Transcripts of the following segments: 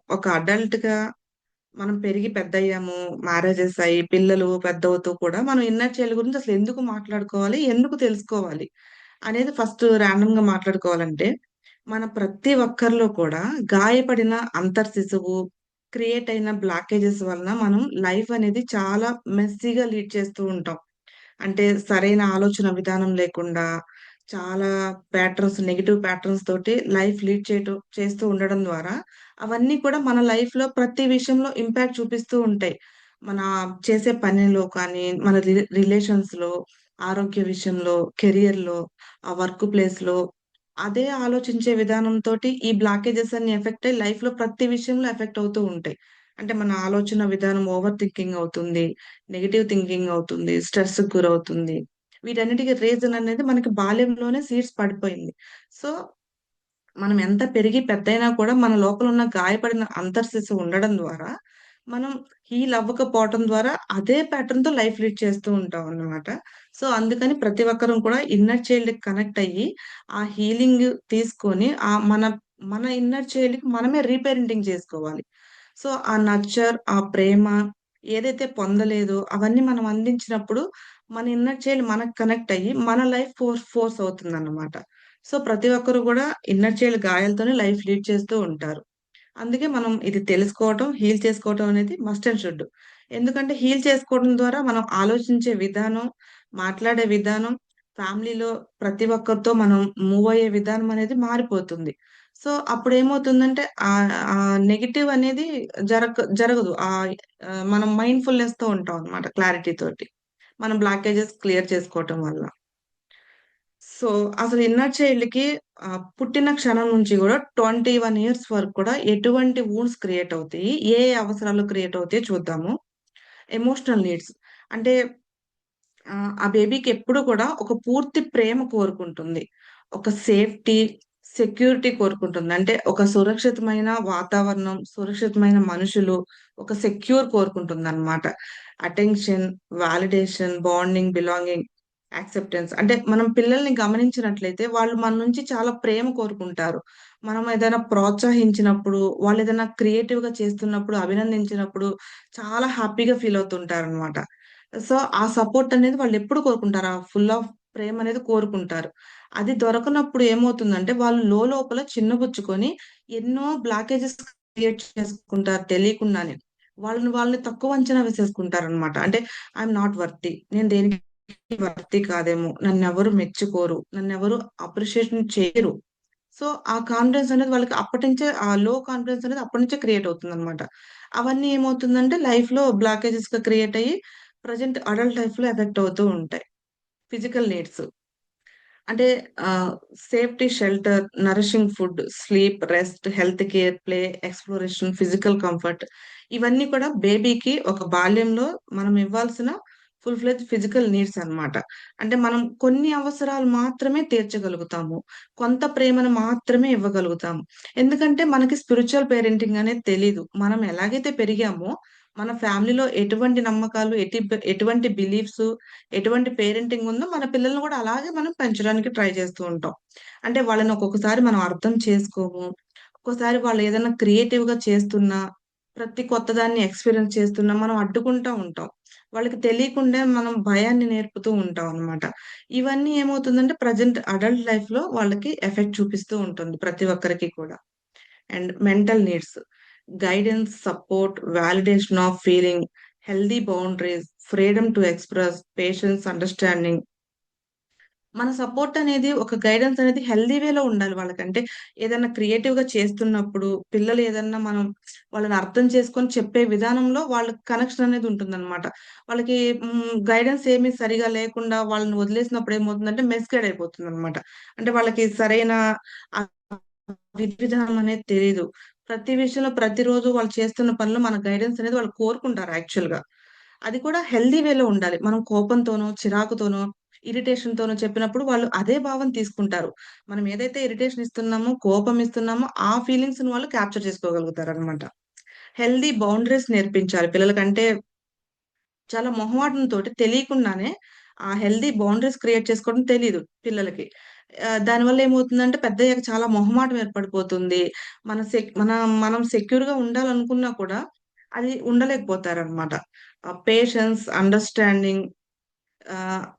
ఒక అడల్ట్‌గా మనం పెరిగి పెద్దయ్యాము. మ్యారేజెస్ అయ్యి, పిల్లలు పెద్దవుతూ కూడా మనం ఇన్నర్ చైల్డ్ గురించి అసలు ఎందుకు మాట్లాడుకోవాలి? ఎందుకు తెలుసుకోవాలి? అనేది ఫస్ట్ ర్యాండమ్‌గా మాట్లాడుకోవాలంటే, మన ప్రతి ఒక్కరిలో కూడా గాయపడిన అంతర్శిశువు, క్రియేట్ అయిన బ్లాకేజెస్ వలన మనం లైఫ్ అనేది చాలా మెస్సీగా లీడ్ చేస్తూ ఉంటాం. అంటే సరైన ఆలోచన విధానం లేకుండా, చాలా నెగెటివ్ ప్యాటర్న్స్ తోటి లైఫ్ లీడ్ చేస్తూ ఉండడం ద్వారా, అవన్నీ కూడా మన లైఫ్‌లో ప్రతి విషయంలో ఇంపాక్ట్ చూపిస్తూ ఉంటాయి. మన చేసే పనిలో కానీ, మన రిలేషన్స్‌లో, ఆరోగ్య విషయంలో, కెరియర్‌లో, వర్క్ ప్లేస్‌లో అదే ఆలోచించే విధానంతోటి ఈ బ్లాకేజెస్ అన్ని ఎఫెక్ట్ అయ్యి లైఫ్‌లో ప్రతి విషయంలో ఎఫెక్ట్ అవుతూ ఉంటాయి. అంటే మన ఆలోచన విధానం ఓవర్ థింకింగ్ అవుతుంది. నెగెటివ్ థింకింగ్ అవుతుంది. స్ట్రెస్‌కి గురవుతుంది. వీటన్నిటికి రీజన్ అనేది మనకి బాల్యంలోనే సీడ్స్ పడిపోయింది. సో, మనం ఎంత పెరిగి పెద్దయినా కూడా మన లోపల ఉన్న గాయపడిన అంతర్శిశువు ఉండడం ద్వారా, మనం హీల్ అవ్వకపోవటం ద్వారా అదే ప్యాటర్న్‌తో లైఫ్ లీడ్ చేస్తూ ఉంటామన్నమాట. సో, అందుకని ప్రతి ఒక్కరం కూడా ఇన్నర్ చైల్డ్‌కి కనెక్ట్ అయ్యి, ఆ హీలింగ్ తీసుకొని మన ఇన్నర్ చైల్డ్‌కి మనమే రీపేరెంటింగ్ చేసుకోవాలి. సో, ఆ నర్చర్, ఆ ప్రేమ ఏదైతే పొందలేదో అవన్నీ మనం అందించినప్పుడు, మన ఇన్నర్ చైల్డ్ మనకు కనెక్ట్ అయ్యి, మన లైఫ్ ఫోర్స్ అవుతుందన్నమాట. సో, ప్రతి ఒక్కరు గూడా ఇన్నర్ చైల్డ్ గాయాలతోనే లైఫ్ లీడ్ చేస్తూ ఉంటారు. అందుకే మనం ఇది తెలుసుకోవటం, హీల్ చేసుకోవటం అనేది మస్ట్ అండ్ షుడ్. ఎందుకంటే హీల్ చేసుకోవడం ద్వారా మనం ఆలోచించే విధానం, మాట్లాడే విధానం, ఫ్యామిలీలో ప్రతి ఒక్కరితో మనం మూవ్ అయ్యే విధానం అనేది మారిపోతుంది. సో, అప్పుడేమవుతుందంటే నెగెటివ్ అనేది జరగదు. మనం మైండ్‌ఫుల్‌నెస్‌తో ఉంటాం అన్నమాట క్లారిటీ తోటి. మనం బ్లాకేజెస్ క్లియర్ చేసుకోవటం వల్ల. సో, అసలు ఇన్నర్ చైల్డ్‌కి పుట్టిన క్షణం నుంచి గూడా 21 ఇయర్స్ వరకు కూడా ఎటువంటి వూండ్స్ క్రియేట్ అవుతాయి? ఏ ఏ అవసరాలు క్రియేట్ అవుతాయో చూద్దాము. ఎమోషనల్ నీడ్స్ అంటే ఆ బేబీకి ఎప్పుడు కూడా ఒక పూర్తి ప్రేమ కోరుకుంటుంది. ఒక సేఫ్టీ, సెక్యూరిటీ కోరుకుంటుంది. అంటే ఒక సురక్షితమైన వాతావరణం, సురక్షితమైన మనుషులు, ఒక సెక్యూర్ కోరుకుంటుందనమాట. Attention, validation, bonding, belonging, acceptance అంటే మనం పిల్లల్ని గమనించినట్లయితే వాళ్ళు మన నుంచి చాలా ప్రేమ కోరుకుంటారు. మనం ఏదైనా ప్రోత్సహించినప్పుడు, వాళ్ళేదైనా క్రియేటివ్‌గా చేస్తున్నప్పుడు, అభినందించినప్పుడు చాలా హ్యాపీగా ఫీల్ అవుతుంటారనమాట. సో, ఆ సపోర్ట్ అనేది వాళ్ళెప్పుడు కోరుకుంటారు. ఆ ఫుల్ ఆఫ్ ప్రేమనేది కోరుకుంటారు. అది దొరకనప్పుడు ఏమవుతుందంటే, వాళ్ళు లోపల చిన్నబుచ్చుకొని ఎన్నో బ్లాకేజెస్ క్రియేట్ చేసుకుంటారు తెలియకుండానే. వాళ్ళని తక్కువ అంచనా వేసేసుకుంటారనమాట. అంటే ఐయామ్ నాట్ వర్తీ. నేను దేనికి వర్తీ కాదేమో! నన్నెవరు మెచ్చుకోరు. నన్నెవరు అప్రిషియేషన్ చేయరు. సో, ఆ కాన్ఫిడెన్స్ అనేది వాళ్ళకి అప్పటినుంచే ఆ లో కాన్ఫిడెన్స్ అనేది అప్పటినుంచే క్రియేట్ అవుతుందనమాట. అవన్నీ ఏమవుతుందంటే లైఫ్‌లో బ్లాకేజెస్‌గా క్రియేట్ అయ్యి ప్రెజెంట్ అడల్ట్ లైఫ్‌లో ఎఫెక్ట్ అవుతూ ఉంటాయి. ఫిజికల్ నీడ్స్ అంటే safety, shelter, nourishing food, sleep, rest, health care, play, exploration, physical comfort ఇవన్నీ కూడా బేబీకి ఒక బాల్యంలో మనం ఇవ్వాల్సిన ఫుల్ ఫ్లెడ్జ్ ఫిజికల్ నీడ్స్ అన్నమాట. అంటే మనం కొన్ని అవసరాలు మాత్రమే తీర్చగలుగుతాము. కొంత ప్రేమను మాత్రమే ఇవ్వగలుగుతాము. ఎందుకంటే మనకి స్పిరిచ్యువల్ పేరెంటింగ్ అనేది తెలీదు. మనం ఎలాగైతే పెరిగామో మన ఫ్యామిలీలో ఎటువంటి నమ్మకాలు, ఎటువంటి బిలీఫ్స్ ఎటువంటి పేరెంటింగ్ ఉందో మన పిల్లల్ని కూడా అలాగే మనం పెంచడానికి ట్రై చేస్తూ ఉంటాం. అంటే వాళ్ళని ఒక్కొక్కసారి మనం అర్థం చేసుకోము. ఒక్కోసారి వాళ్ళు ఏదైనా క్రియేటివ్‌గా చేస్తున్నా, ప్రతి కొత్తదాన్ని ఎక్స్‌పీరియన్స్ చేస్తున్నా మనం అడ్డుకుంటా ఉంటాం. వాళ్ళకి తెలియకుండా మనం భయాన్ని నేర్పుతూ ఉంటాం అన్నమాట. ఇవన్నీ ఏమవుతుందంటే ప్రెజెంట్ అడల్ట్ లైఫ్‌లో వాళ్ళకి ఎఫెక్ట్ చూపిస్తూ ఉంటుంది ప్రతి ఒక్కరికి కూడా. And mental needs. Guidance, support, validation of feeling, healthy boundaries, freedom to express, patience, understanding. మన సపోర్ట్ అనేది ఒక గైడెన్స్ అనేది హెల్తీ వేలో ఉండాలి వాళ్ళకంటే ఏదన్నా క్రియేటివ్‌గా చేస్తున్నప్పుడు పిల్లలు ఏదన్నా మనం వాళ్ళని అర్థం చేసుకొని చెప్పే విధానంలో వాళ్ళకి కనెక్షన్ అనేది ఉంటుందన్నమాట. వాళ్ళకి గైడెన్స్ ఏమి సరిగా లేకుండా వాళ్ళని వదిలేసినప్పుడు ఏమవుతుందంటే మిస్‌గైడ్ అయిపోతుందన్నమాట. అంటే వాళ్ళకి సరైన ఆహ్, విధి విధానం అనేది తెలీదు. ప్రతి విషయంలో ప్రతిరోజు వాళ్ళు చేస్తున్న పనిలో మన గైడెన్స్ అనేది వాళ్ళు కోరుకుంటారు యాక్చువల్‌గా. అది కూడా హెల్తీ వేలో ఉండాలి. మనం కోపంతోనో, చిరాకుతోనో, ఇరిటేషన్‌తోనో చెప్పినప్పుడు వాళ్ళు అదే భావం తీసుకుంటారు. మనం ఏదైతే ఇరిటేషన్ ఇస్తున్నామో, కోపం ఇస్తున్నామో ఆ ఫీలింగ్స్‌ని వాళ్ళు క్యాప్చర్ చేసుకోగలుగుతారనమాట. హెల్తీ బౌండరీస్ నేర్పించాలి పిల్లలకంటే చాలా మొహమాటంతోటి తెలియకుండానే ఆ హెల్తీ బౌండరీస్ క్రియేట్ చేసుకోవడం తెలీదు పిల్లలకి. దానివల్ల ఏమవుతుందంటే పెద్దయ్యాక చాలా మొహమాటం ఏర్పడిపోతుంది. మనం సెక్యూర్‌గా ఉండాలనుకున్నా కూడా అది ఉండలేకపోతారనమాట. పేషెన్స్, అండర్‌స్టాండింగ్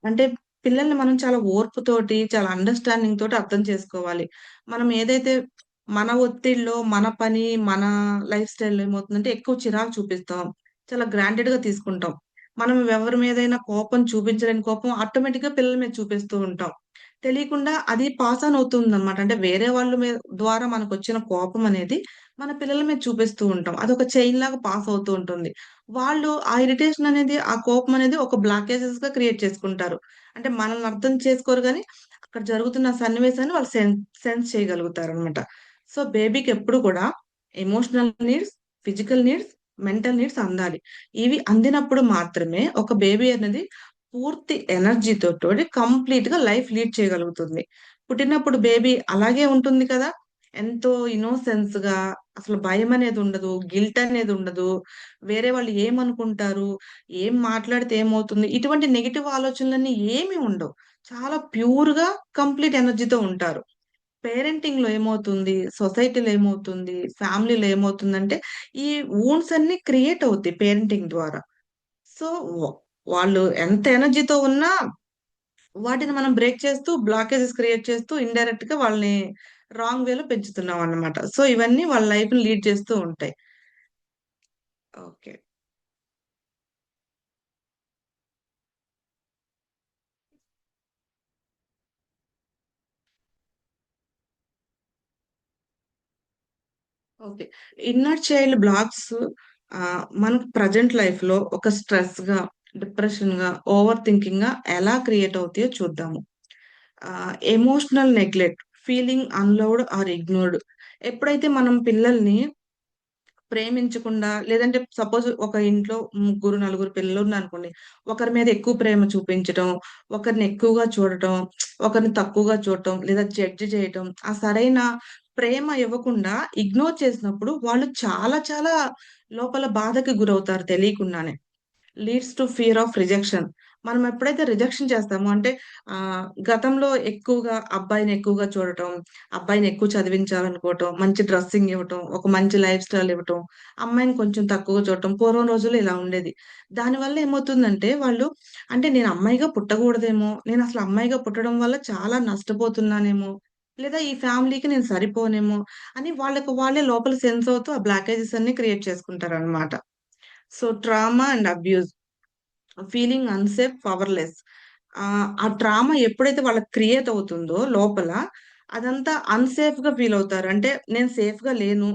అంటే పిల్లల్ని మనం చాలా ఓర్పుతోటి, చాలా అండర్‌స్టాండింగ్ తోటి అర్థం చేసుకోవాలి. మనం ఏదైతే మన ఒత్తిడిలో, మన పని, మన లైఫ్ స్టైల్‌లో ఏమవుతుందంటే ఎక్కువ చిరాకు చూపిస్తాం. చాలా గ్రాంటెడ్‌గా తీసుకుంటాం. మనం ఎవరి మీదైనా కోపం చూపించలేని కోపం ఆటోమేటిక్‌గా పిల్లల మీద చూపిస్తూ ఉంటాం. తెలియకుండా అది పాస్ ఆన్ అవుతుందనమాట. అంటే వేరే వాళ్ళ ద్వారా మనకొచ్చిన కోపం అనేది మన పిల్లల మీద చూపిస్తూ ఉంటాం. అదొక చైన్ లాగా పాస్ అవుతూ ఉంటుంది. వాళ్ళు ఆ ఇరిటేషన్ అనేది, ఆ కోపం అనేది ఒక బ్లాకేజెస్‌గా క్రియేట్ చేసుకుంటారు. అంటే మనల్ని అర్థం చేసుకోరు గానీ, అక్కడ జరుగుతున్న సన్నివేశాన్ని వాళ్ళు సెన్స్ చేయగలుగుతారనమాట. సో, బేబీకి ఎప్పుడు కూడా emotional needs, physical needs, mental needs అందాలి. ఇవి అందినప్పుడు మాత్రమే ఒక బేబీ అనేది పూర్తి ఎనర్జీతోటి కంప్లీట్‌గా లైఫ్ లీడ్ చేయగలుగుతుంది. పుట్టినప్పుడు బేబీ అలాగే ఉంటుంది కదా! ఎంతో ఇన్నోసెన్స్‌గా అసలు భయమనేదుండదు. గిల్ట్ అనేదుండదు. వేరే వాళ్ళు ఏమనుకుంటారు? ఏం మాట్లాడితే ఏమవుతుంది? ఇటువంటి నెగెటివ్ ఆలోచనలన్నీ ఏమి ఉండవు. చాలా ప్యూర్‌గా కంప్లీట్ ఎనర్జీతో ఉంటారు. పేరెంటింగ్‌లో ఏమవుతుంది? సొసైటీలో ఏమవుతుంది? ఫ్యామిలీలో ఏమవుతుందంటే, ఈ వూండ్స్ అన్నీ క్రియేట్ అవుతాయి పేరెంటింగ్ ద్వారా. సో, వ వాళ్ళు ఎంత ఎనర్జీతో ఉన్నా వాటిని మనం బ్రేక్ చేస్తూ, బ్లాకేజెస్ క్రియేట్ చేస్తూ ఇండైరెక్ట్‌గా వాళ్ళని రాంగ్ వేలో పెంచుతున్నామన్నమాట. సో, ఇవన్నీ వాళ్ళ లైఫ్‌ని లీడ్ చేస్తూ ఉంటాయి. Okay. Okay. Inner child blocks మనకు ప్రెజెంట్ లైఫ్‌లో ఒక స్ట్రెస్‌గా, డిప్రెషన్‌గా, ఓవర్ థింకింగ్‌గా ఎలా క్రియేట్ అవుతాయో చూద్దాము. Emotional neglect, feeling unloved or ignored. ఎప్పుడైతే మనం పిల్లల్ని ప్రేమించకుండా లేదంటే సపోజ్ ఒక ఇంట్లో ముగ్గురు, నలుగురు పిల్లలున్నారనుకోండి. ఒకరి మీద ఎక్కువ ప్రేమ చూపించటం, ఒకరిని ఎక్కువగా చూడటం, ఒకరిని తక్కువగా చూడటం, లేదా జడ్జ్ చేయటం, ఆ సరైన ప్రేమ ఇవ్వకుండా ఇగ్నోర్ చేసినప్పుడు వాళ్ళు చాలా చాలా లోపల బాధకి గురవుతారు తెలియకుండానే. Leads to fear of rejection. మనం ఎప్పుడైతే రిజెక్షన్ చేస్తామో అంటే గతంలో ఎక్కువగా అబ్బాయిని ఎక్కువగా చూడటం, అబ్బాయిని ఎక్కువ చదివించాలనుకోవటం, మంచి డ్రెస్సింగ్ ఇవ్వటం, ఒక మంచి లైఫ్ స్టైల్ ఇవ్వటం, అమ్మాయిని కొంచెం తక్కువగా చూడటం. పూర్వం రోజుల్లో ఇలా ఉండేది. దానివల్ల ఏమవుతుందంటే వాళ్ళు అంటే నేను అమ్మాయిగా పుట్టకూడదేమో, నేనసలు అమ్మాయిగా పుట్టడం వల్ల చాలా నష్టపోతున్నానేమో, లేదా ఈ ఫ్యామిలీకి నేను సరిపోనేమో అని వాళ్ళకి వాళ్ళే లోపల సెన్స్ అవుతూ ఆ బ్లాకేజెస్ అన్నీ క్రియేట్ చేసుకుంటారనమాట. So, trauma and abuse. Feeling unsafe, powerless. ఆ ట్రామా ఎప్పుడైతే వాళ్ళకి క్రియేట్ అవుతుందో లోపల, అదంతా అన్‌సేఫ్‌గా ఫీల్ అవుతారు. అంటే నేను సేఫ్‌గా లేను.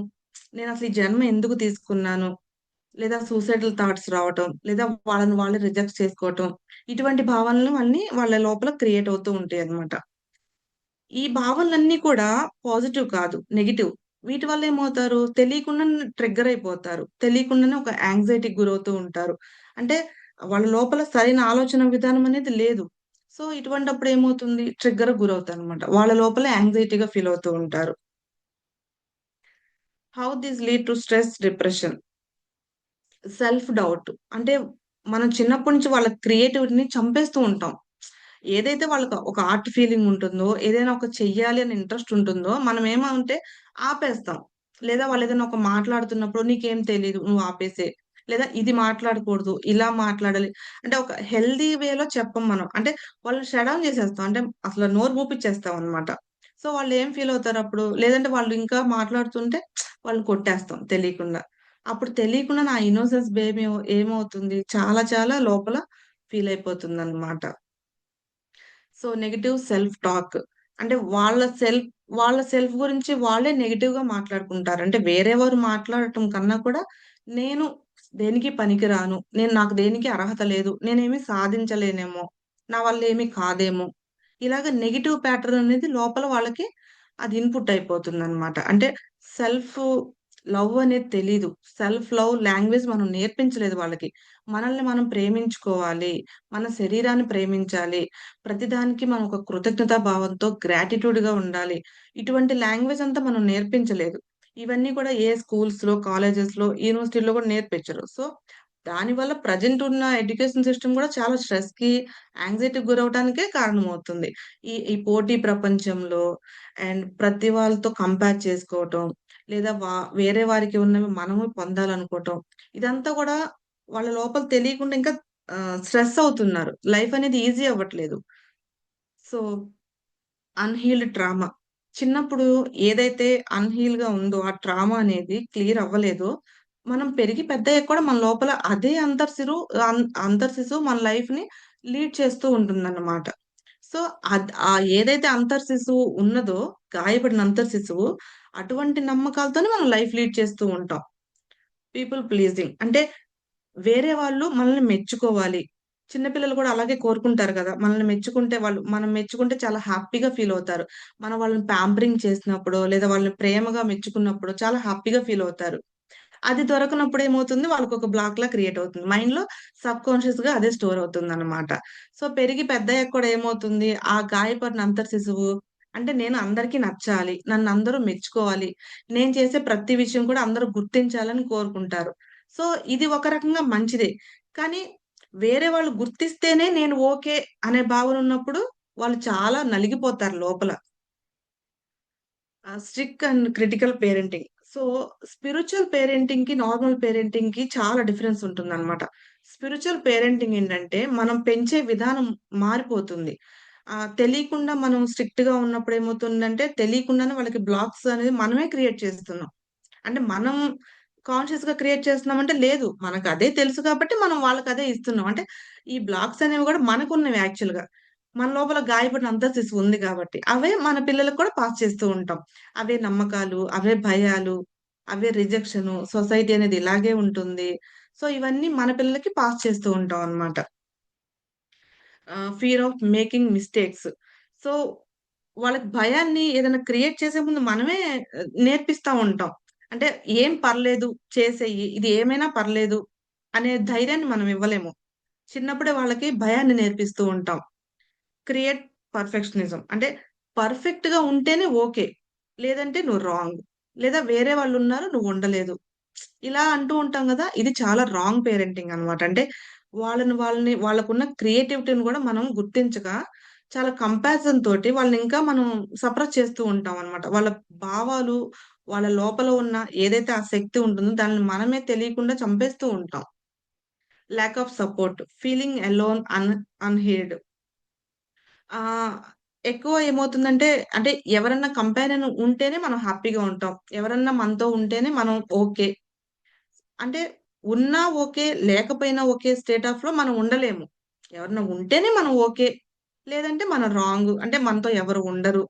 నేనసలు ఈ జన్మ ఎందుకు తీసుకున్నాను? లేదా సూసైడల్ థాట్స్ రావటం, లేదా వాళ్ళని వాళ్ళు రిజెక్ట్ చేసుకోవటం. ఇటువంటి భావనలు అన్నీ వాళ్ళ లోపల క్రియేట్ అవుతూ ఉంటాయన్నమాట. ఈ భావనలన్నీ కూడా పాజిటివ్ కాదు. నెగెటివ్. వీటి వల్ల ఏమవుతారు? తెలియకుండానే ట్రిగ్గర్ అయిపోతారు. తెలియకుండానే ఒక యాంక్సైటీకి గురవుతూ ఉంటారు. అంటే వాళ్ళ లోపల సరైన ఆలోచన విధానం అనేది లేదు. సో, ఇటువంటప్పుడు ఏమవుతుంది? ట్రిగ్గర్‌కి గురవుతారనమాట. వాళ్ళ లోపల యాంక్సైటీగా ఫీల్ అవుతూ ఉంటారు. How this lead to stress, depression. Self doubt. అంటే మనం చిన్నప్పటి నుంచి వాళ్ళ క్రియేటివిటీని చంపేస్తూ ఉంటాం. ఏదైతే వాళ్ళకి ఒక ఆర్ట్ ఫీలింగ్ ఉంటుందో, ఏదైనా ఒక చెయ్యాలి అని ఇంట్రెస్ట్ ఉంటుందో, మనం ఏమంటే ఆపేస్తాం. లేదా వాళ్ళేదైనా ఒక మాట్లాడుతున్నప్పుడు నీకేం తెలీదు నువ్వు ఆపేసేయి. లేదా ఇది మాట్లాడకూడదు, ఇలా మాట్లాడాలి. అంటే ఒక హెల్తీ వేలో చెప్పం మనం. అంటే వాళ్ళని షట్ డౌన్ చేసేస్తాం. అంటే అసలు నోరు మూపిచ్చేస్తామనమాట. సో, వాళ్ళేం ఫీల్ అవుతారప్పుడు? లేదంటే వాళ్ళు ఇంకా మాట్లాడుతుంటే వాళ్ళని కొట్టేస్తాం తెలియకుండా. అప్పుడు తెలియకుండా నా ఇన్నోసెన్స్ బేబీ ఏమవుతుంది? చాలా చాలా లోపల ఫీల్ అయిపోతుందనమాట. So, negative self talk. అంటే వాళ్ళ సెల్ఫ్ గురించి వాళ్ళే నెగెటివ్‌గా మాట్లాడుకుంటారు. అంటే వేరే వారు మాట్లాడటం కన్నా కూడా నేను దేనికి పనికిరాను. నాకు దేనికి అర్హత లేదు. నేనేమి సాధించలేనేమో. నా వల్ల ఏమి కాదేమో. ఇలాగ నెగెటివ్ ప్యాటర్న్ అనేది లోపల వాళ్ళకి అది ఇన్‌పుట్ అయిపోతుందనమాట. అంటే సెల్ఫ్ లవ్ అనేది తెలీదు. సెల్ఫ్ లవ్ లాంగ్వేజ్ మనం నేర్పించలేదు వాళ్ళకి. మనల్ని మనం ప్రేమించుకోవాలి. మన శరీరాన్ని ప్రేమించాలి. ప్రతిదానికి మనం ఒక కృతజ్ఞతా భావంతో గ్రాటిట్యూడ్‌గా ఉండాలి. ఇటువంటి లాంగ్వేజ్ అంతా మనం నేర్పించలేదు. ఇవన్నీ కూడా ఏ స్కూల్స్‌లో, కాలేజెస్‌లో, యూనివర్సిటీలో కూడా నేర్పించరు. సో, దానివల్ల ప్రెజెంట్ ఉన్న ఎడ్యుకేషన్ సిస్టమ్ గూడా చాలా స్ట్రెస్‌కి, యాంక్సైటీకి గురవ్వటానికే కారణమవుతుంది. ఈ ఈ పోటీ ప్రపంచంలో ప్రతి వాళ్ళతో కంపేర్ చేసుకోవటం, లేదా వేరే వారికి ఉన్నవి మనము పొందాలనుకోవటం, ఇదంతా గూడా వాళ్ళ లోపల తెలియకుండా ఇంకా స్ట్రెస్ అవుతున్నారు. లైఫ్ అనేది ఈజీ అవ్వట్లేదు. So, unhealed trauma. చిన్నప్పుడు ఏదైతే అన్‌హీల్‌గా ఉందో, ఆ ట్రామా అనేది క్లియర్ అవ్వలేదో, మనం పెరిగి పెద్దయ్యాక కూడా మన లోపల అదే అంతర్శిశువు మన లైఫ్‌ని లీడ్ చేస్తూ ఉంటుందన్నమాట. సో, ఏదైతే అంతర్శిశువు ఉన్నదో, గాయపడిన అంతర్శిశువు, అటువంటి నమ్మకాలతోనే మనం లైఫ్ లీడ్ చేస్తూ ఉంటాం. పీపుల్ ప్లీజింగ్ అంటే వేరే వాళ్ళు మనల్ని మెచ్చుకోవాలి. చిన్న పిల్లలు కూడా అలాగే కోరుకుంటారు గదా! మనల్ని మెచ్చుకుంటే మనం మెచ్చుకుంటే చాలా హ్యాపీగా ఫీలవుతారు. మనం వాళ్ళని పాంపరింగ్ చేసినప్పుడో, లేదా వాళ్ళని ప్రేమగా మెచ్చుకున్నప్పుడో చాలా హ్యాపీగా ఫీలవుతారు. అది దొరకనప్పుడు ఏమవుతుంది వాళ్ళకొక బ్లాక్‌లా క్రియేట్ అవుతుంది. మైండ్‌లో సబ్‌కాన్షియస్‌గా అదే స్టోర్ అవుతుందనమాట. సో, పెరిగి పెద్దయ్యాక కూడా ఏమవుతుంది, ఆ గాయపడిన అంతర్శిశువు అంటే నేను అందరికి నచ్చాలి, నన్నందరూ మెచ్చుకోవాలి, నేను చేసే ప్రతి విషయం కూడా అందరూ గుర్తించాలని కోరుకుంటారు. సో, ఇది ఒక రకంగా మంచిదే. కానీ వేరే వాళ్ళు గుర్తిస్తేనే నేను ఓకే అనే భావన ఉన్నప్పుడు వాళ్ళు చాలా నలిగిపోతారు లోపల. Strict and critical parenting. So, spiritual పేరెంటింగ్‌కి, నార్మల్ పేరెంటింగ్‌కి చాలా డిఫరెన్స్ ఉంటుందనమాట. స్పిరిచ్యువల్ పేరెంటింగ్ ఏంటంటే, మనం పెంచే విధానం మారిపోతుంది. తెలియకుండా మనం స్ట్రిక్ట్‌గా ఉన్నప్పుడు ఏమవుతుందంటే, తెలియకుండానే వాళ్ళకి బ్లాక్స్ అనేది మనమే క్రియేట్ చేస్తున్నాం. అంటే మనం కాన్షియస్‌గా క్రియేట్ చేస్తున్నామంటే లేదు. మనకదే తెలుసు కాబట్టి మనం వాళ్ళకదే ఇస్తున్నాం. అంటే ఈ బ్లాక్స్ అనేవి గూడా మనకున్నవి యాక్చువల్‌గా. మన లోపల గాయపడిన అంతర్శిశువు ఉంది గాబట్టి. అవే మన పిల్లలకి కూడా పాస్ చేస్తూ ఉంటాం. అవే నమ్మకాలు, అవే భయాలు, అవే రిజెక్షను, సొసైటీ అనేది ఇలాగే ఉంటుంది. సో, ఇవన్నీ మన పిల్లలకి పాస్ చేస్తూ ఉంటాం అన్నమాట. Fear of making mistakes. So, వాళ్ళకి భయాన్ని ఏదైనా క్రియేట్ చేసే ముందు మనమే నేర్పిస్తా ఉంటాం. అంటే ఏం పర్లేదు చేసేయి. ఇది ఏమైనా పర్లేదు అనే ధైర్యాన్ని మనం ఇవ్వలేము. చిన్నప్పుడే వాళ్ళకి భయాన్ని నేర్పిస్తూ ఉంటాం. Create perfectionism. అంటే పర్ఫెక్ట్‌గా ఉంటేనే ఓకే. లేదంటే నువ్వు రాంగ్. లేదా వేరే వాళ్ళున్నారు నువ్వుండలేదు. ఇలా అంటూ ఉంటాం గదా! ఇది చాలా రాంగ్ పేరెంటింగ్ అన్నమాట. అంటే వాళ్ళని వాళ్ళకున్న క్రియేటివిటీని గూడా మనం గుర్తించక, చాలా కంపారిజన్ తోటి వాళ్ళని ఇంకా మనం సప్రెస్ చేస్తూ ఉంటామన్నమాట. వాళ్ళ భావాలు, వాళ్ళ లోపల ఉన్న ఏదైతే ఆ శక్తి ఉంటుందో దాన్ని మనమే తెలియకుండా చంపేస్తూ ఉంటాం. Lack of support, feeling alone, unheard. Ah, ఎక్కువ ఏమవుతుందంటే, అంటే ఎవరన్నా కంపారిజన్ ఉంటేనే మనం హ్యాపీగా ఉంటాం. ఎవరన్నా మనతో ఉంటేనే మనం ఓకే. అంటే ఉన్నా ఓకే, లేకపోయినా ఓకే స్టేట్ ఆఫ్‌లో మనం ఉండలేము. ఎవరన్నా ఉంటేనే మనం ఓకే. లేదంటే మనం రాంగు. అంటే మనతో ఎవరు ఉండరు.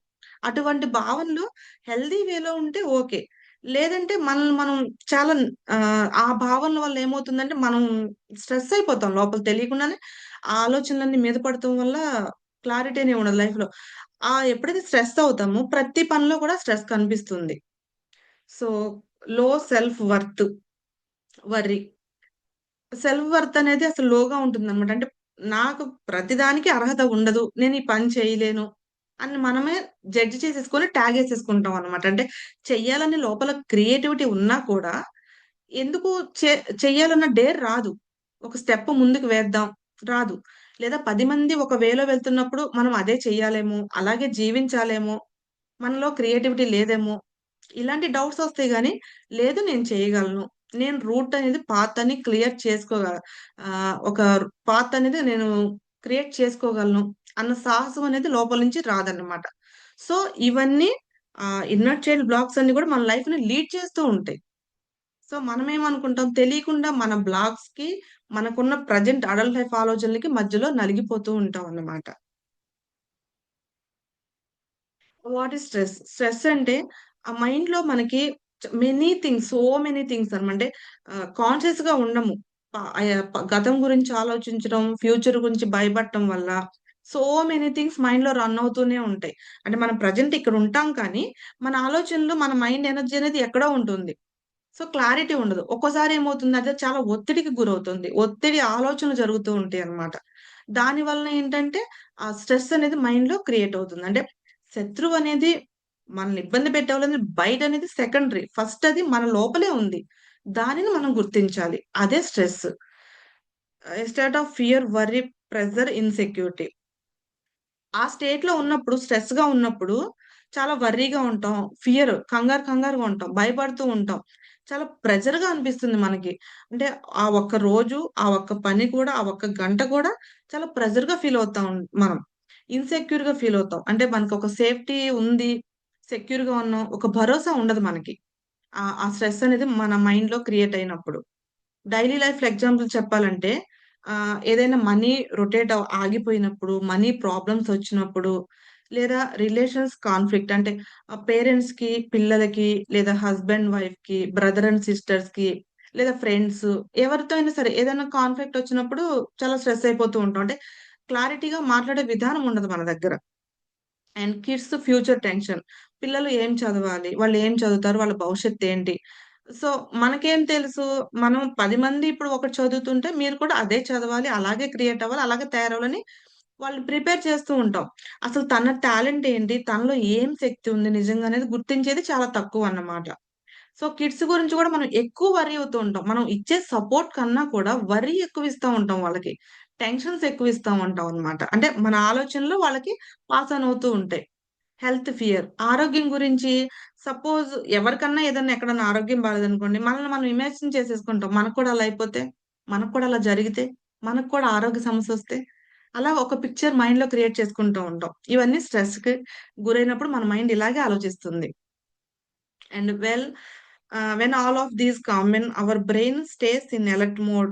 అటువంటి భావనలు హెల్తీ వేలో ఉంటే ఓకే. లేదంటే మనల్ని మనం చాలా ఆ భావనల వల్ల ఏమవుతుందంటే మనం స్ట్రెస్ అయిపోతాం లోపల తెలియకుండానే. ఆ ఆలోచనలన్నీ మీద పడటం వల్ల క్లారిటీ అనేవి ఉండదు లైఫ్‌లో. ఎప్పుడైతే స్ట్రెస్ అవుతామో ప్రతి పనిలో కూడా స్ట్రెస్ కనిపిస్తుంది. సో, లో self worth, worry. Self worth అనేది అసలు లోగా ఉంటుందనమాట. అంటే నాకు ప్రతిదానికి అర్హత ఉండదు. నేను ఈ పని చేయలేను అని మనమే జడ్జ్ చేసేసుకొని ట్యాగేసేసుకుంటాం అనమాట. అంటే చెయ్యాలని లోపల క్రియేటివిటీ ఉన్నా కూడా ఎందుకు చె చెయ్యాలన్న డేర్ రాదు. ఒక స్టెప్ ముందుకు వేద్దాం రాదు. లేదా 10 మంది ఒక వేలో వెళ్తున్నప్పుడు మనం అదే చెయ్యాలేమో, అలాగే జీవించాలేమో, మనలో క్రియేటివిటీ లేదేమో ఇలాంటి డౌట్స్ ఒస్తాయి గానీ, లేదు నేను చేయగలను. నేను రూట్ అనేది పాత్ అని క్లియర్ ఒక పాత్ అనేది నేను క్రియేట్ చేసుకోగలను అన్న సాహసం అనేది లోపల నుంచి రాదన్నమాట. సో, ఇవన్నీ ఇన్నర్ చైల్డ్ బ్లాక్స్ అన్నీ గూడా మన లైఫ్‌ని లీడ్ చేస్తూ ఉంటాయి. సో, మనమేమనుకుంటాం తెలియకుండా మన బ్లాక్స్‌కి, మనకున్న ప్రెజెంట్ అడల్ట్ లైఫ్ ఆలోచనలకి మధ్యలో నలిగిపోతూ ఉంటామన్నమాట. What is stress? స్ట్రెస్ అంటే ఆ మైండ్‌లో మనకి సో మెనీ థింగ్స్ అంటే కాన్షియస్‌గా ఉండము. గతం గురించి ఆలోచించడం, ఫ్యూచర్ గురించి భయపడటం వల్ల సో మెనీ థింగ్స్ మైండ్‌లో రన్ అవుతూనే ఉంటాయి. అంటే మనం ప్రెజెంట్ ఇక్కడ ఉంటాం కానీ, మన ఆలోచనలు, మన మైండ్ ఎనర్జీ అనేది ఎక్కడో ఉంటుంది. సో, క్లారిటీ ఉండదు. ఒక్కోసారి ఏమవుతుందంటే చాలా ఒత్తిడికి గురవుతుంది. ఒత్తిడి ఆలోచనలు జరుగుతూ ఉంటాయన్నమాట. దాని వలన ఏంటంటే, ఆ స్ట్రెస్ అనేది మైండ్‌లో క్రియేట్ అవుతుంది. అంటే శత్రువనేది మనల్ని ఇబ్బంది పెట్టేవాళ్ళని బయటనేది సెకండరీ. ఫస్ట్ అది మన లోపలే ఉంది. దానిని మనం గుర్తించాలి. అదే stress. State of fear, worry, pressure, insecurity. ఆ స్టేట్‌లో ఉన్నప్పుడు, స్ట్రెస్‌గా ఉన్నప్పుడు చాలా వర్రీగా ఉంటాం. కంగారుగా ఉంటాం. భయపడుతూ ఉంటాం. చాలా ప్రెషర్‌గా అనిపిస్తుంది మనకి. అంటే ఆ ఒక్క రోజు, ఆ ఒక్క పని కూడా, ఆ ఒక్క గంట కూడా చాలా ప్రెషర్‌గా ఫీల్ అవుతాం మనం. ఇన్‌సెక్యూర్‌గా ఫీల్ అవుతాం. అంటే మనకొక సేఫ్టీ ఉంది, సెక్యూర్‌గా ఉన్నాం. ఒక భరోసా ఉండదు మనకి. ఆ స్ట్రెస్ అనేది మన మైండ్‌లో క్రియేట్ అయినప్పుడు. డైలీ లైఫ్‌లో ఎగ్జాంపుల్ చెప్పాలంటే ఏదైనా మనీ ఆగిపోయినప్పుడు, మనీ ప్రాబ్లమ్స్ వచ్చినప్పుడు, లేదా రిలేషన్స్ కాన్‌ఫ్లిక్ట్ అంటే పేరెంట్స్‌కి, పిల్లలకి, లేదా హస్బాండ్ వైఫ్‌కి, బ్రదర్ అండ్ సిస్టర్స్‌కి, లేదా ఫ్రెండ్స్ ఎవరితో అయినా సరే ఏదైనా కాన్‌ఫ్లిక్ట్ వచ్చినప్పుడు చాలా స్ట్రెస్ అయిపోతూ ఉంటాం. అంటే క్లారిటీగా మాట్లాడే విధానం ఉండదు మన దగ్గర. And kids future tension. పిల్లలు ఏం చదవాలి? వాళ్ళు ఏం చదువుతారు? వాళ్ళ భవిష్యత్తేంటి? సో, మనకేం తెలుసు? మనం 10 మంది ఇప్పుడు ఒకటి చదువుతుంటే మీరు కూడా అదే చదవాలి, అలాగే క్రియేట్ అవ్వాలి, అలాగే తయారవ్వాలని వాళ్ళని ప్రిపేర్ చేస్తూ ఉంటాం. అసలు తన టాలెంట్ ఏంటి? తనలో ఏం శక్తి ఉంది నిజంగా అనేది గుర్తించేది చాలా తక్కువన్నమాట. సో, కిడ్స్ గురించి గూడా మనం ఎక్కువ వర్రీ అవుతూ ఉంటాం. మనం ఇచ్చే సపోర్ట్ కన్నా కూడా వర్రీ ఎక్కువిస్తా ఉంటాం వాళ్ళకి. టెన్షన్స్ ఎక్కువిస్తా ఉంటాం అన్నమాట. అంటే మన ఆలోచనలు వాళ్ళకి పాస్ ఆన్ అవుతూ ఉంటాయి. Health fear. ఆరోగ్యం గురించి సపోజ్ ఎవరికన్నా ఏదన్నా ఎక్కడన్నా ఆరోగ్యం బాలేదనుకోండి, మనల్ని మనం ఇమాజిన్ చేసేసుకుంటాం. మనకు కూడా అలా అయిపోతే, మనకు కూడా అలా జరిగితే, మనకు కూడా ఆరోగ్య సమస్యొస్తే, అలా ఒక పిక్చర్ మైండ్‌లో క్రియేట్ చేసుకుంటూ ఉంటాం. ఇవన్నీ స్ట్రెస్‌కి గురైనప్పుడు మన మైండ్ ఇలాగే ఆలోచిస్తుంది. And when all of these come in, our brain stays in alert mode.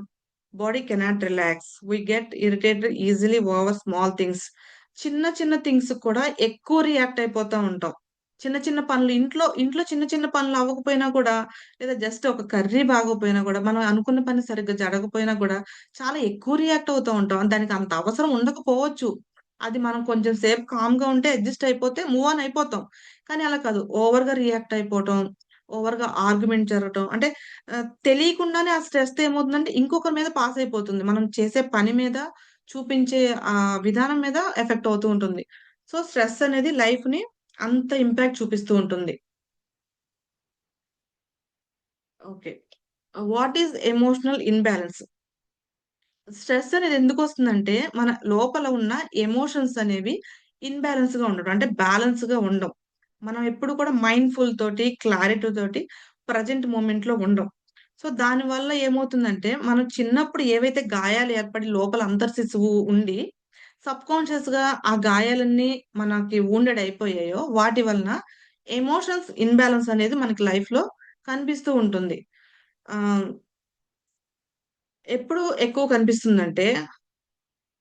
Body cannot relax. We get irritated easily over small things. చిన్న చిన్న థింగ్స్ కూడా ఎక్కువ రియాక్ట్ అయిపోతా ఉంటాం. చిన్న చిన్న పనులు ఇంట్లో చిన్న చిన్న పనులు అవ్వకపోయినా కూడా లేదా జస్ట్ ఒక కర్రీ బాగోపోయినా కూడా మనం అనుకున్న పని సరిగ్గా జరగకపోయినా కూడా చాలా ఎక్కువ రియాక్ట్ అవుతూ ఉంటాం. దానికి అంత అవసరం ఉండకపోవచ్చు. అది మనం కొంచెం సేపు కామ్‌గా ఉంటే అడ్జస్ట్ అయిపోతే మూవ్ ఆన్ అయిపోతాం. కానీ అలా కాదు. ఓవర్‌గా రియాక్ట్ అయిపోవటం, ఓవర్‌గా ఆర్గ్యుమెంట్ జరగటం. అంటే తెలియకుండానే ఆ స్ట్రెస్‌తో ఏమవుతుందంటే ఇంకొకరి మీద పాస్ అయిపోతుంది. మనం చేసే పని మీద, చూపించే విధానం మీద ఎఫెక్ట్ అవుతూ ఉంటుంది. సో, స్ట్రెస్ అనేది లైఫ్‌ని అంత ఇంపాక్ట్ చూపిస్తూ ఉంటుంది. Okay. What is emotional imbalance? Stress అనేది ఎందుకొస్తుందంటే, మన లోపల ఉన్న ఎమోషన్స్ అనేవి ఇన్‌బాలెన్స్‌గా ఉండడం. అంటే బ్యాలెన్స్‌గా ఉండవు. మనం ఎప్పుడు కూడా మైండ్‌ఫుల్ తోటి, క్లారిటీ తోటి ప్రెజెంట్ మూమెంట్‌లో ఉండం. సో, దానివల్ల ఏమవుతుందంటే, మనం చిన్నప్పుడు ఏవైతే గాయాలు ఏర్పడి లోపల అంతర్శిశువు ఉండి, సబ్‌కాన్షియస్‌గా ఆ గాయాలన్నీ మనకి వూండెడ్ అయిపోయాయో, వాటి వలన ఎమోషన్స్ ఇన్‌బాలెన్స్ అనేది మనకి లైఫ్‌లో కనిపిస్తూ ఉంటుంది. ఆహ్, ఎప్పుడు ఎక్కువ కనిపిస్తుందంటే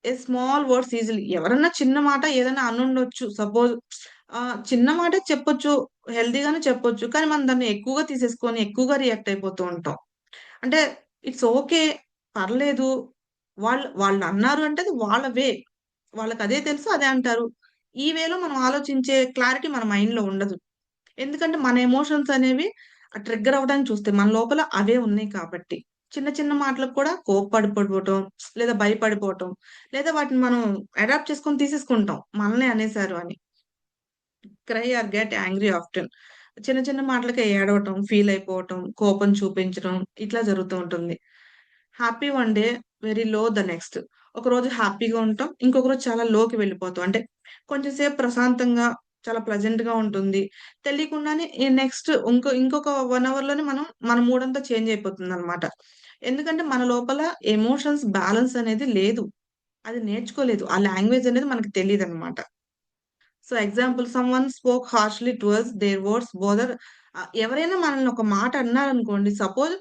ఏ స్మాల్ వర్డ్స్ ఈజిలీ ఎవరన్నా చిన్న మాట ఏదైనా అనుండొచ్చు. సపోజ్ చిన్న మాటే చెప్పొచ్చు. హెల్తీగానే చెప్పొచ్చు. కానీ మనం దాన్ని ఎక్కువగా తీసేసుకొని, ఎక్కువగా రియాక్ట్ అయిపోతూ ఉంటాం. అంటే ఇట్స్ ఓకే. పర్లేదు. వాళ్ళన్నారు అంటే అది వాళ్ళ వే. వాళ్ళకదే తెలుసు. అదే అంటారు. ఈ వేలో మనం ఆలోచించే క్లారిటీ మన మైండ్‌లో ఉండదు. ఎందుకంటే మన ఎమోషన్స్ అనేవి ట్రిగ్గర్ అవ్వడానికి చూస్తాయి. మన లోపల అవే ఉన్నాయి కాబట్టి. చిన్న చిన్న మాటలకు కూడా కోప్పడిపోవటం, లేదా భయపడిపోవటం, లేదా వాటిని మనం అడాప్ట్ చేసుకొని తీసేసుకుంటాం. మనల్నే అనేసారు అని. Cry or get angry often. చిన్న చిన్న మాటలకే ఏడవటం, ఫీల్ అయిపోవటం, కోపం చూపించడం ఇట్లా జరుగుతూ ఉంటుంది. Happy one day, very low the next. ఒకరోజు హ్యాపీగా ఉంటాం. ఇంకొక రోజు చాలా లోకి వెళ్ళిపోతాం. అంటే కొంచెం సేపు ప్రశాంతంగా చాలా ప్లెజెంట్‌గా ఉంటుంది. తెలియకుండానే ఈ నెక్స్ట్ ఇంకొక 1 అవర్‌లోనే మన మూడంతా చేంజ్ అయిపోతుందనమాట. ఎందుకంటే మన లోపల ఎమోషన్స్ బ్యాలెన్స్ అనేది లేదు. అది నేర్చుకోలేదు. ఆ లాంగ్వేజ్ అనేది మనకు తెలీదనమాట. So, example someone spoke harshly towards their words bother ఎవరైనా మనల్ని ఒక మాట అన్నారనుకోండి, సపోజ్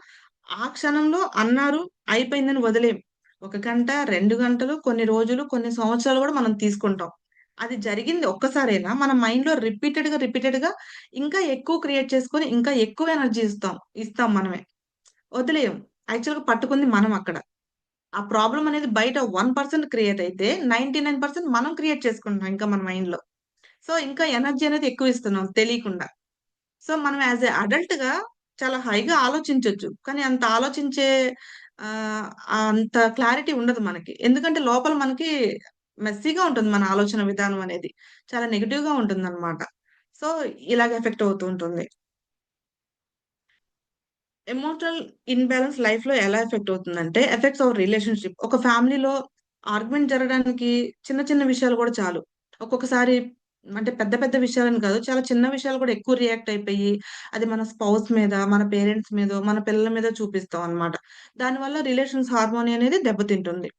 ఆ క్షణంలో అన్నారు, అయిపోయిందని వదిలేయం. 1 గంట, 2 గంటలు, కొన్ని రోజులు, కొన్ని సంవత్సరాలు గూడా మనం తీసుకుంటాం. అది జరిగింది ఒక్కసారేనా మన మైండ్‌లో రిపీటెడ్‌గా ఇంకా ఎక్కువ క్రియేట్ చేసుకొని, ఇంకా ఎక్కువ ఎనర్జీ ఇస్తాం మనమే. వదిలేయం. యాక్చువల్‌గా పట్టుకుంది మనం అక్కడ. ఆ ప్రాబ్లమ్ అనేది బయట 1% క్రియేట్ అయితే, 99% మనం క్రియేట్ చేసుకుంటున్నాం ఇంకా మన మైండ్‌లో. సో, ఇంకా ఎనర్జీ అనేది ఎక్కువిస్తున్నాం తెలియకుండా. సో, మనం యాస్ ఎ అడల్ట్‌గా చాలా హైగా ఆలోచించొచ్చు. కానీ అంత ఆలోచించే ఆహ్, అంత క్లారిటీ ఉండదు మనకి. ఎందుకంటే లోపల మనకి మెస్సీగా ఉంటుంది మన ఆలోచన విధానం అనేది. చాలా నెగెటివ్‌గా ఉంటుందనమాట. సో, ఇలాగ ఎఫెక్ట్ అవుతూ ఉంటుంది. ఎమోషనల్ ఇన్‌బాలన్స్ లైఫ్‌లో ఎలా ఎఫెక్ట్ అవుతుందంటే, ఎఫెక్ట్స్ అవర్ రిలేషన్‌షిప్. ఒక ఫ్యామిలీలో ఆర్గ్యుమెంట్ జరగడానికి చిన్న చిన్న విషయాలు గూడా చాలు. ఒక్కొక్కసారి అంటే పెద్ద పెద్ద విషయాలని కాదు. చాలా చిన్న విషయాలు కూడా ఎక్కువ రియాక్ట్ అయిపోయి, అది మన స్పౌస్ మీద, మన పేరెంట్స్ మీదో, మన పిల్లల మీదో చూపిస్తాం అన్నమాట. దానివల్ల రిలేషన్స్ హార్మోనీ అనేది దెబ్బతింటుంది.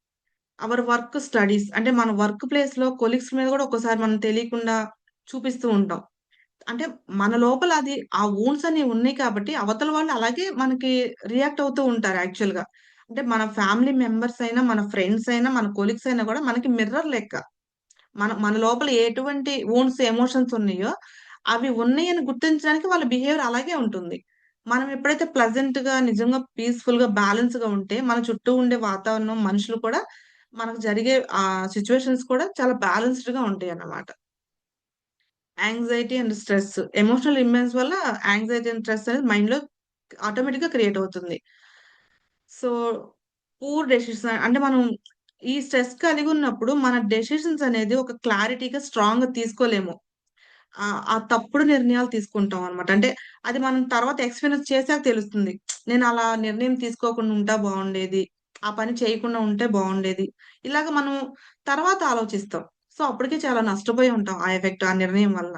అవర్ వర్క్ స్టడీస్ అంటే మన వర్క్ ప్లేస్‌లో కొలీగ్స్ మీద గూడా ఒక్కోసారి మనం తెలియకుండా చూపిస్తూ ఉంటాం. అంటే మన లోపల అది ఆ వూండ్స్ అనేవి ఉన్నాయి కాబట్టి, అవతల వాళ్ళు అలాగే మనకి రియాక్ట్ అవుతూ ఉంటారు యాక్చువల్‌గా. అంటే మన ఫ్యామిలీ మెంబర్స్ అయినా, మన ఫ్రెండ్స్ అయినా, మన కొలీగ్స్ అయినా గూడా మనకి మిర్రర్ లెక్క. మన మన లోపల ఎటువంటి వూండ్స్, ఎమోషన్స్ ఉన్నాయో, అవి ఉన్నాయని గుర్తించడానికి వాళ్ళ బిహేవియర్ అలాగే ఉంటుంది. మనం ఎప్పుడైతే ప్లెజెంట్‌గా, నిజంగా పీస్‌ఫుల్‌గా, బ్యాలెన్స్‌గా ఉంటే, మన చుట్టూ ఉండే వాతావరణం, మనుషులు కూడా మనకు జరిగే సిట్యుయేషన్స్ కూడా చాలా బ్యాలెన్స్‌డ్‌గా ఉంటాయన్నమాట. Anxiety and stress. Emotional imbalance వల్ల యాంక్సైటీ అండ్ స్ట్రెస్ అనేది మైండ్‌లో ఆటోమేటిక్‌గా క్రియేట్ అవుతుంది. సో, పూర్ డెసిషన్ అంటే మనం ఈ స్ట్రెస్ కలిగున్నప్పుడు మన డెసిషన్స్ అనేది ఒక క్లారిటీగా, స్ట్రాంగ్‌గా తీసుకోలేము. ఆ తప్పుడు నిర్ణయాలు తీసుకుంటాం అన్నమాట. అంటే అది మనం తర్వాత ఎక్స్‌పీరియన్స్ చేసాక తెలుస్తుంది. నేను అలా నిర్ణయం తీసుకోకుండా ఉంటా బావుండేది. ఆ పని చేయకుండా ఉంటే బావుండేది. ఇలాగ మనం తర్వాత ఆలోచిస్తాం. సో, అప్పటికే చాలా నష్టపోయి ఉంటాం ఆ ఎఫెక్ట్ ఆ నిర్ణయం వల్ల.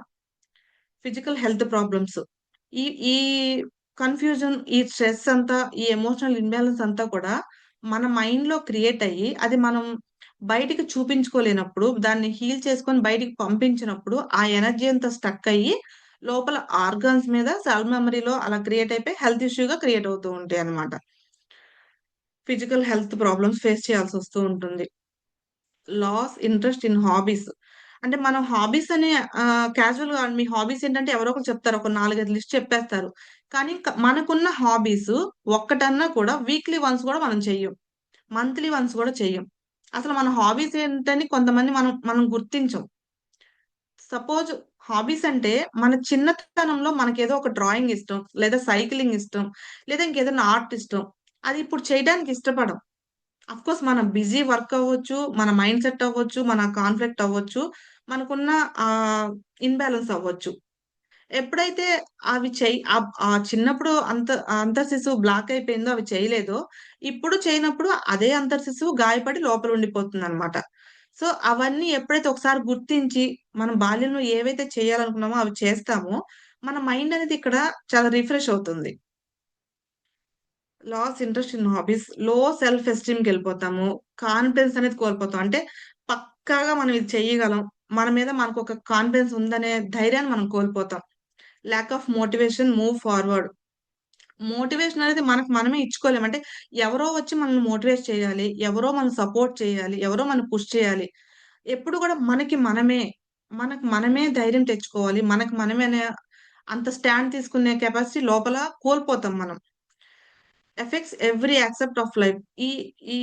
Physical health problems. ఈ ఈ కన్‌ఫ్యూజన్, ఈ స్ట్రెస్ అంతా, ఈ ఎమోషనల్ ఇంబాలన్స్ అంతా కూడా మన మైండ్‌లో క్రియేట్ అయ్యి, అది మనం బయటికి చూపించుకోలేనప్పుడు, దాన్ని హీల్ చేసుకొని బయటికి పంపించినప్పుడు, ఆ ఎనర్జీ అంతా స్టక్ అయ్యి, లోపల ఆర్గాన్స్ మీద సెల్ మెమరీలో అలా క్రియేట్ అయిపోయి హెల్త్ ఇష్యూగా క్రియేట్ అవుతూ ఉంటాయన్నమాట. ఫిజికల్ హెల్త్ ప్రాబ్లమ్స్ ఫేస్ చేయాల్సొస్తూ ఉంటుంది. Loss interest in hobbies. అంటే మనం హాబీస్ అనే క్యాజువల్‌గా మీ హాబీస్ ఏంటంటే ఎవరో ఒకళ్ళు చెప్తారు. ఒక 4, 5 లిస్ట్ చెప్పేస్తారు. కానీ మనకున్న హాబీస్ ఒక్కటన్నా కూడా వీక్లీ వన్స్ కూడా మనం చెయ్యం. మంత్లీ వన్స్ కూడా చెయ్యం. అసలు మన హాబీస్ ఏంటని కొంతమంది మనం మనం గుర్తించం. సపోజ్ హాబీస్ అంటే మన చిన్నతనంలో మనకేదో ఒక డ్రాయింగ్ ఇష్టం, లేదా సైక్లింగ్ ఇష్టం, లేదా ఇంకేదైనా ఆర్ట్ ఇష్టం. అది ఇప్పుడు చేయడానికి ఇష్టపడం. అఫ్‌కోర్స్ మన బిజీ వర్క్ అవ్వచ్చు, మన మైండ్ సెట్ అవ్వచ్చు, మన కాన్‌ఫ్లిక్ట్ అవ్వచ్చు, మనకున్న ఇంబాలన్స్ అవ్వచ్చు. ఎప్పుడైతే అవి చిన్నప్పుడు అంతర్శిశువు బ్లాక్ అయిపోయిందో, అవి చేయలేదో, ఇప్పుడు చేయనప్పుడు అదే అంతర్శిశువు గాయపడి లోపల ఉండిపోతుందనమాట. సో, అవన్నీ ఎప్పుడైతే ఒకసారి గుర్తించి, మనం బాల్యంలో ఏవైతే చేయాలనుకున్నామో అవి చేస్తామో, మన మైండ్ అనేది ఇక్కడ చాలా రిఫ్రెష్ అవుతుంది. లాస్ ఇంట్రెస్ట్ ఇన్ హాబీస్, లో సెల్ఫ్ ఎస్టీమ్‌కెళ్ళిపోతాము. కాన్ఫిడెన్స్ అనేది కోల్పోతాం. అంటే పక్కాగా మనం ఇది చెయ్యగలం. మన మీద మనకొక కాన్ఫిడెన్స్ ఉందనే ధైర్యాన్ని మనం కోల్పోతాం. Lack of motivation move forward. Motivation అనేది మనకు మనమే ఇచ్చుకోలేం. అంటే ఎవరో వచ్చి మనల్ని మోటివేట్ చేయాలి. ఎవరో మనల్ని సపోర్ట్ చేయాలి. ఎవరో మనల్ని పుష్ చేయాలి. ఎప్పుడు కూడా మనకు మనమే ధైర్యం తెచ్చుకోవాలి. మనకు మనమే అంత స్టాండ్ తీసుకునే కెపాసిటీ లోపల కోల్పోతాం మనం. Effects every aspect of life. ఈ ఈ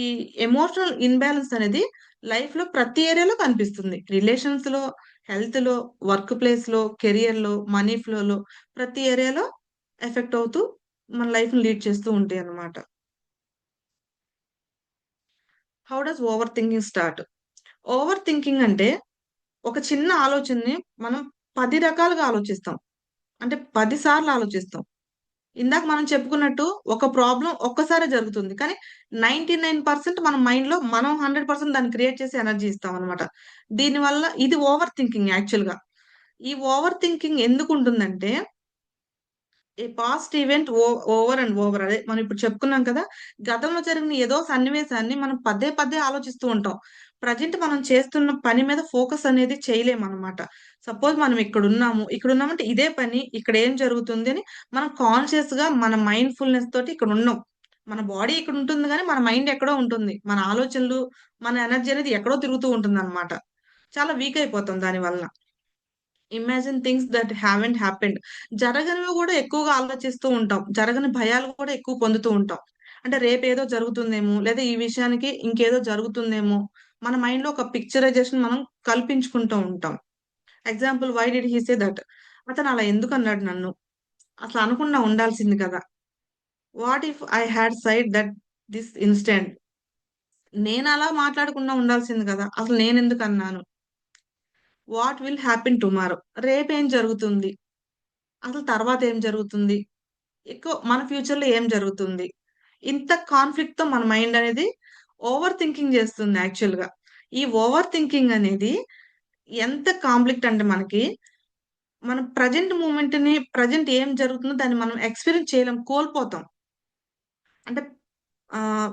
ఎమోషనల్ ఇంబాలన్స్ అనేది లైఫ్‌లో ప్రతి ఏరియాలో కనిపిస్తుంది. రిలేషన్స్‌లో, హెల్త్‌లో, వర్క్ ప్లేస్‌లో, కెరియర్‌లో, మనీ ఫ్లోలో ప్రతి ఏరియాలో ఎఫెక్ట్ అవుతూ మన లైఫ్‌ని లీడ్ చేస్తూ ఉంటాయన్నమాట. How does over thinking start? Over thinking అంటే ఒక చిన్న ఆలోచనని మనం 10 రకాలుగా ఆలోచిస్తాం. అంటే 10 సార్లు ఆలోచిస్తాం. ఇందాక మనం చెప్పుకున్నట్టు ఒక ప్రాబ్లమ్ ఒక్కసారే జరుగుతుంది. కానీ 99% మన మైండ్‌లో మనం 100% దాన్ని క్రియేట్ చేసి ఎనర్జీ ఇస్తామనమాట. దీనివల్ల ఇది ఓవర్ థింకింగ్ యాక్చువల్‌గా. ఈ ఓవర్ థింకింగ్ ఎందుకుంటుందంటే, a past event over and over. అదే మనం ఇప్పుడు చెప్పుకున్నాం కదా! గతంలో జరిగిన ఏదో సన్నివేశాన్ని మనం పదే పదే ఆలోచిస్తూ ఉంటాం. ప్రెజెంట్ మనం చేస్తున్న పని మీద ఫోకస్ అనేది చేయలేమనమాట. సపోజ్ మనం ఇక్కడున్నాము. ఇక్కడున్నామంటే ఇదే పని, ఇక్కడ ఏం జరుగుతుంది అని మనం కాన్షియస్‌గా మన మైండ్‌ఫుల్‌నెస్ తోటి ఇక్కడున్నాం. మన బాడీ ఇక్కడుంటుంది గానీ, మన మైండ్ ఎక్కడో ఉంటుంది. మన ఆలోచనలు, మన ఎనర్జీ అనేది ఎక్కడో తిరుగుతూ ఉంటుందనమాట. చాలా వీక్ అయిపోతాం దాని వలన. Imagine things that haven't happened. జరగనివి గూడా ఎక్కువగా ఆలోచిస్తూ ఉంటాం. జరగని భయాలు కూడా ఎక్కువ పొందుతూ ఉంటాం. అంటే రేపేదో జరుగుతుందేమో, లేదా ఈ విషయానికి ఇంకేదో జరుగుతుందేమో, మన మైండ్‌లో ఒక పిక్చరైజేషన్ మనం కల్పించుకుంటూ ఉంటాం. Example why did he say that? అతను అలా ఎందుకన్నాడు నన్ను? అసలు అనకుండా ఉండాల్సింది కదా! What if I had said that this instant? నేనలా మాట్లాడకుండా ఉండాల్సింది కదా! అసలు నేనెందుకన్నాను? What will happen tomorrow? రేపేం జరుగుతుంది? అసలు తర్వాత ఏం జరుగుతుంది? ఎక్కువ మన ఫ్యూచర్‌లో ఏం జరుగుతుంది? ఇంత కాన్‌ఫ్లిక్ట్‌తో మన మైండ్ అనేది ఓవర్ థింకింగ్ చేస్తుంది యాక్చువల్‌గా. ఈ ఓవర్ థింకింగ్ అనేది ఎంత కాంప్లిక్ట్ అంటే మనకి, మనం ప్రెజెంట్ మూమెంట్‌ని ప్రెజెంట్ ఏం జరుగుతుందో దాన్ని మనం ఎక్స్‌పీరియన్స్ చేయలేం. కోల్పోతాం. అంటే ఆహ్,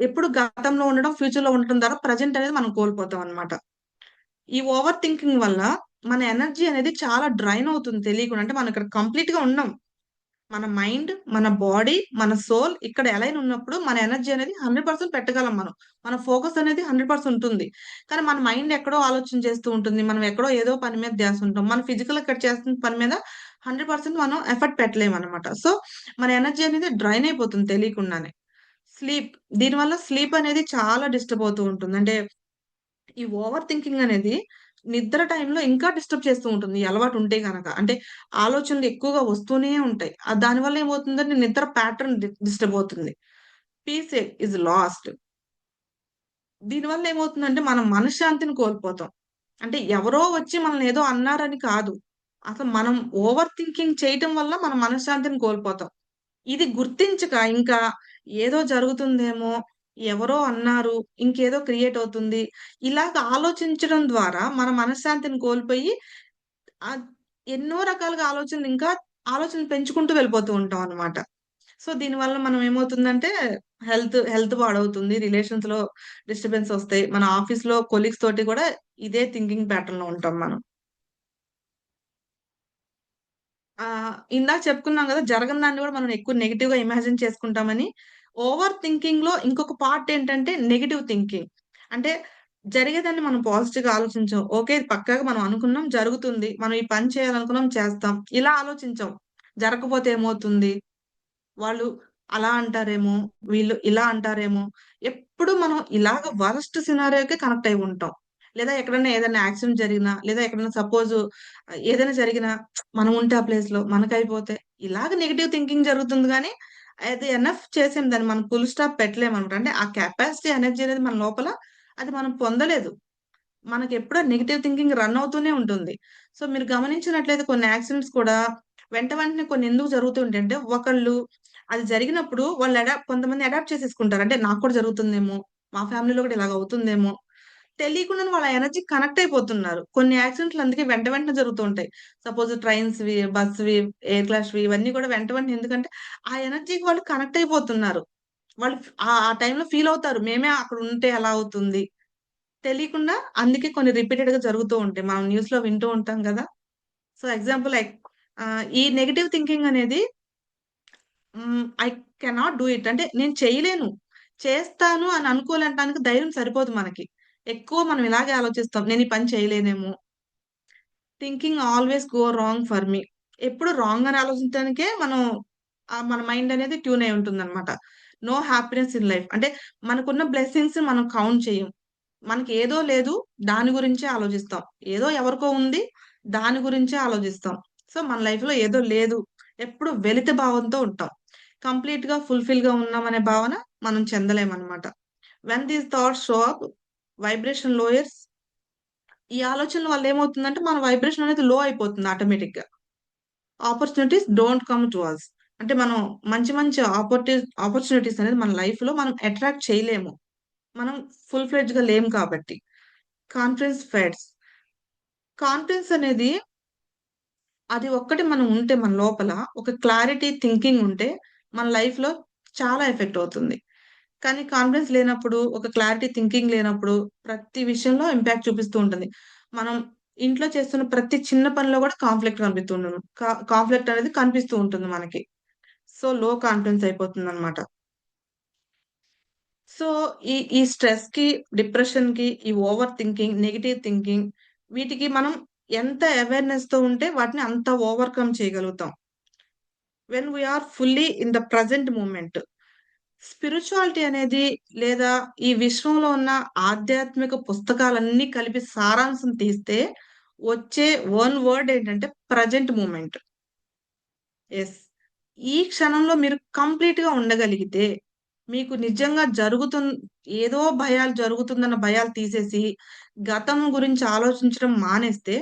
ఎప్పుడు గతంలో ఉండడం, ఫ్యూచర్‌లో ఉండటం ద్వారా ప్రెజెంట్ అనేది మనం కోల్పోతాం అన్నమాట. ఈ ఓవర్ థింకింగ్ వల్ల మన ఎనర్జీ అనేది చాలా డ్రైన్ అవుతుంది తెలియకుండా. అంటే మనం ఇక్కడ కంప్లీట్‌గా ఉండం. మన మైండ్, మన బాడీ, మన సోల్ ఇక్కడ అలైన్ ఉన్నప్పుడు మన ఎనర్జీ అనేది 100% పెట్టగలం మనం. మన ఫోకస్ అనేది 100% ఉంటుంది. కానీ మన మైండ్ ఎక్కడో ఆలోచన చేస్తూ ఉంటుంది. మనం ఎక్కడో ఏదో పని మీద ధ్యాస ఉంటాం. మన ఫిజికల్ ఇక్కడ చేస్తున్న పని మీద 100% మనం ఎఫర్ట్ పెట్టలేమనమాట. సో, మన ఎనర్జీ అనేది డ్రైన్ అయిపోతుంది తెలియకుండానే. స్లీప్ దీనివల్ల స్లీప్ అనేది చాలా డిస్టర్బ్ అవుతూ ఉంటుంది. అంటే ఈ ఓవర్ థింకింగ్ అనేది నిద్ర టైంలో ఇంకా డిస్టర్బ్ చేస్తూ ఉంటుంది. ఈ అలవాటు ఉంటే గనక. అంటే ఆలోచనలు ఎక్కువగా వస్తూనే ఉంటాయి. దానివల్ల ఏమవుతుందంటే నిద్ర ప్యాటర్న్ డిస్టర్బ్ అవుతుంది. Peace is lost. దీనివల్ల ఏమవుతుందంటే మనం మనశ్శాంతిని కోల్పోతాం. అంటే ఎవరో వచ్చి మనల్ని ఏదో అన్నారని కాదు. అసలు మనం ఓవర్ థింకింగ్ చేయటం వల్ల మన మనశ్శాంతిని కోల్పోతాం. ఇది గుర్తించక ఇంకా ఏదో జరుగుతుందేమో, ఎవరో అన్నారు, ఇంకేదో క్రియేట్ అవుతుంది. ఇలాగ ఆలోచించడం ద్వారా మన మనశ్శాంతిని కోల్పోయి ఆహ్, ఎన్నో రకాలుగా ఆలోచనలు ఇంకా ఆలోచనలు పెంచుకుంటూ వెళ్ళిపోతూ ఉంటాం అన్నమాట. సో, దీనివల్ల మనం ఏమవుతుందంటే హెల్త్ పాడవుతుంది. రిలేషన్స్‌లో డిస్టర్బెన్స్ ఒస్తాయి. మన ఆఫీస్‌లో కొలీగ్స్ తోటి కూడా ఇదే థింకింగ్ ప్యాటర్న్‌లో ఉంటాం మనం. ఇందాక చెప్పుకున్నాం గదా! జరగని దాన్ని గూడా మనం ఎక్కువ నెగెటివ్‌గా ఇమాజిన్ చేసుకుంటామని. ఓవర్ థింకింగ్‌లో ఇంకొక పార్ట్ ఏంటంటే నెగెటివ్ థింకింగ్. అంటే జరిగేదాన్ని మనం పాజిటివ్‌గా ఆలోచించం. ఓకే. ఇది పక్కాగా మనం అనుకున్నాం జరుగుతుంది. మనం ఈ పని చేయాలనుకున్నాం చేస్తాం. ఇలా ఆలోచించం. జరగకపోతే ఏమవుతుంది? వాళ్ళు అలా అంటారేమో, వీళ్ళు ఇలా అంటారేమో, ఎప్పుడు మనం ఇలాగ వరస్ట్ సినారియోకే కనెక్ట్ అయి ఉంటాం. లేదా ఎక్కడన్నా ఏదైనా యాక్సిడెంట్ జరిగినా, లేదా ఎక్కడన్నా సపోజు ఏదైనా జరిగినా మనం ఉంటే ఆ ప్లేస్‌లో మనకైపోతే, ఇలాగ నెగెటివ్ థింకింగ్ జరుగుతుంది గానీ, అది ఎనఫ్ చేసాం దాన్ని మనం ఫుల్ స్టాప్ పెట్టలేమనమాట. అంటే ఆ కెపాసిటీ ఎనర్జీ అనేది మన లోపల అది మనం పొందలేదు. మనకెప్పుడూ నెగెటివ్ థింకింగ్ రన్ అవుతూనే ఉంటుంది. సో, మీరు గమనించినట్లయితే కొన్ని యాక్సిడెంట్స్ కూడా వెంటనే కొన్ని ఎందుకు జరుగుతూ ఉంటాయంటే, ఒకళ్ళు అది జరిగినప్పుడు వాళ్ళు కొంతమంది అడాప్ట్ చేసేసుకుంటారు. అంటే నాకు కూడా జరుగుతుందేమో, మా ఫ్యామిలీలో కూడా ఇలాగ అవుతుందేమో, తెలియకుండానే వాళ్ళ ఎనర్జీకి కనెక్ట్ అయిపోతున్నారు. కొన్ని యాక్సిడెంట్‌లు అందుకే వెంటనే జరుగుతూ ఉంటాయి. సపోజ్ ట్రైన్స్‌వి, బస్‌వి, ఎయిర్ క్రాష్‌వి ఇవన్నీ కూడా వెంటనే ఎందుకంటే, ఆ ఎనర్జీకి వాళ్ళు కనెక్ట్ అయిపోతున్నారు. వాళ్ళు ఆ టైంలో ఫీల్ అవుతారు. మేమే అక్కడ ఉంటే ఎలా అవుతుంది? తెలియకుండా అందుకే కొన్ని రిపీటెడ్‌గా జరుగుతూ ఉంటాయి. మనం న్యూస్‌లో వింటూ ఉంటాం గదా! సో, ఎగ్జాంపుల్ లైక్ ఈ నెగెటివ్ థింకింగ్ అనేది ఐ కెనాట్ డూ ఇట్ అంటే నేను చేయలేను. చేస్తాను అని అనుకోలేనటానికి ధైర్యం సరిపోదు మనకి. ఎక్కువ మనం ఇలాగే ఆలోచిస్తాం. నేను ఈ పని చేయలేనేమో. Thinking always go wrong for me. ఎప్పుడు రాంగ్ అని ఆలోచించడానికే మనం మన మైండ్ అనేది ట్యూన్ అయి ఉంటుందన్నమాట. No happiness in life. అంటే మనకున్న బ్లెస్సింగ్స్ మనం కౌంట్ చేయం. మనకేదో లేదు. దాని గురించే ఆలోచిస్తాం. ఏదో ఎవరికో ఉంది. దాని గురించే ఆలోచిస్తాం. సో, మన లైఫ్‌లో ఏదో లేదు. ఎప్పుడు వెలితి భావంతో ఉంటాం. కంప్లీట్‌గా ఫుల్‌ఫిల్‌గా ఉన్నామనే భావన మనం చెందలేమనమాట. When these thoughts show up vibration lowers ఈ ఆలోచనల వల్ల ఏమవుతుందంటే మన వైబ్రేషన్ అనేది లో అయిపోతుంది ఆటోమేటిక్‌గా. Opportunities don't come to us. అంటే మనం మంచి మంచి ఆపర్చునిటీస్ అనేది మన లైఫ్‌లో మనం అట్రాక్ట్ చేయలేము. మనం ఫుల్ ఫ్లెడ్జ్‌గా లేము కాబట్టి. Confidence fades. కాన్ఫిడెన్స్ అనేది అది ఒక్కటి మనం ఉంటే మన లోపల ఒక క్లారిటీ థింకింగ్ ఉంటే మన లైఫ్‌లో చాలా ఎఫెక్ట్ అవుతుంది. కానీ కాన్ఫిడెన్స్ లేనప్పుడు, ఒక క్లారిటీ థింకింగ్ లేనప్పుడు ప్రతి విషయంలో ఇంపాక్ట్ చూపిస్తూ ఉంటుంది. మనం ఇంట్లో చేస్తున్న ప్రతి చిన్న పనిలో కూడా కాన్ఫ్లిక్ట్ కనిపిస్తూ ఉండను. కాన్ఫ్లిక్ట్ అనేది కనిపిస్తూ ఉంటుంది మనకి. సో, లో కాన్ఫిడెన్స్ అయిపోతుందన్నమాట. సో, ఈ స్ట్రెస్‌కి, డిప్రెషన్‌కి, ఈ ఓవర్ థింకింగ్, నెగెటివ్ థింకింగ్ వీటికి మనం ఎంత అవేర్‌నెస్‌తో ఉంటే వాటిని అంత ఓవర్‌కమ్ చేయగలుగుతాం. When we are fully in the present moment. Spirituality అనేది లేదా ఈ విశ్వంలో ఉన్న ఆధ్యాత్మిక పుస్తకాలన్నీ కలిపి సారాంశం తీస్తే వచ్చే వన్ వర్డ్ ఏంటంటే ప్రెజెంట్ మూమెంట్. యెస్. ఈ క్షణంలో మీరు కంప్లీట్‌గా ఉండగలిగితే, మీకు నిజంగా ఏదో భయాలు జరుగుతుందన్న భయాలు తీసేసి, గతం గురించి ఆలోచించడం మానేస్తే,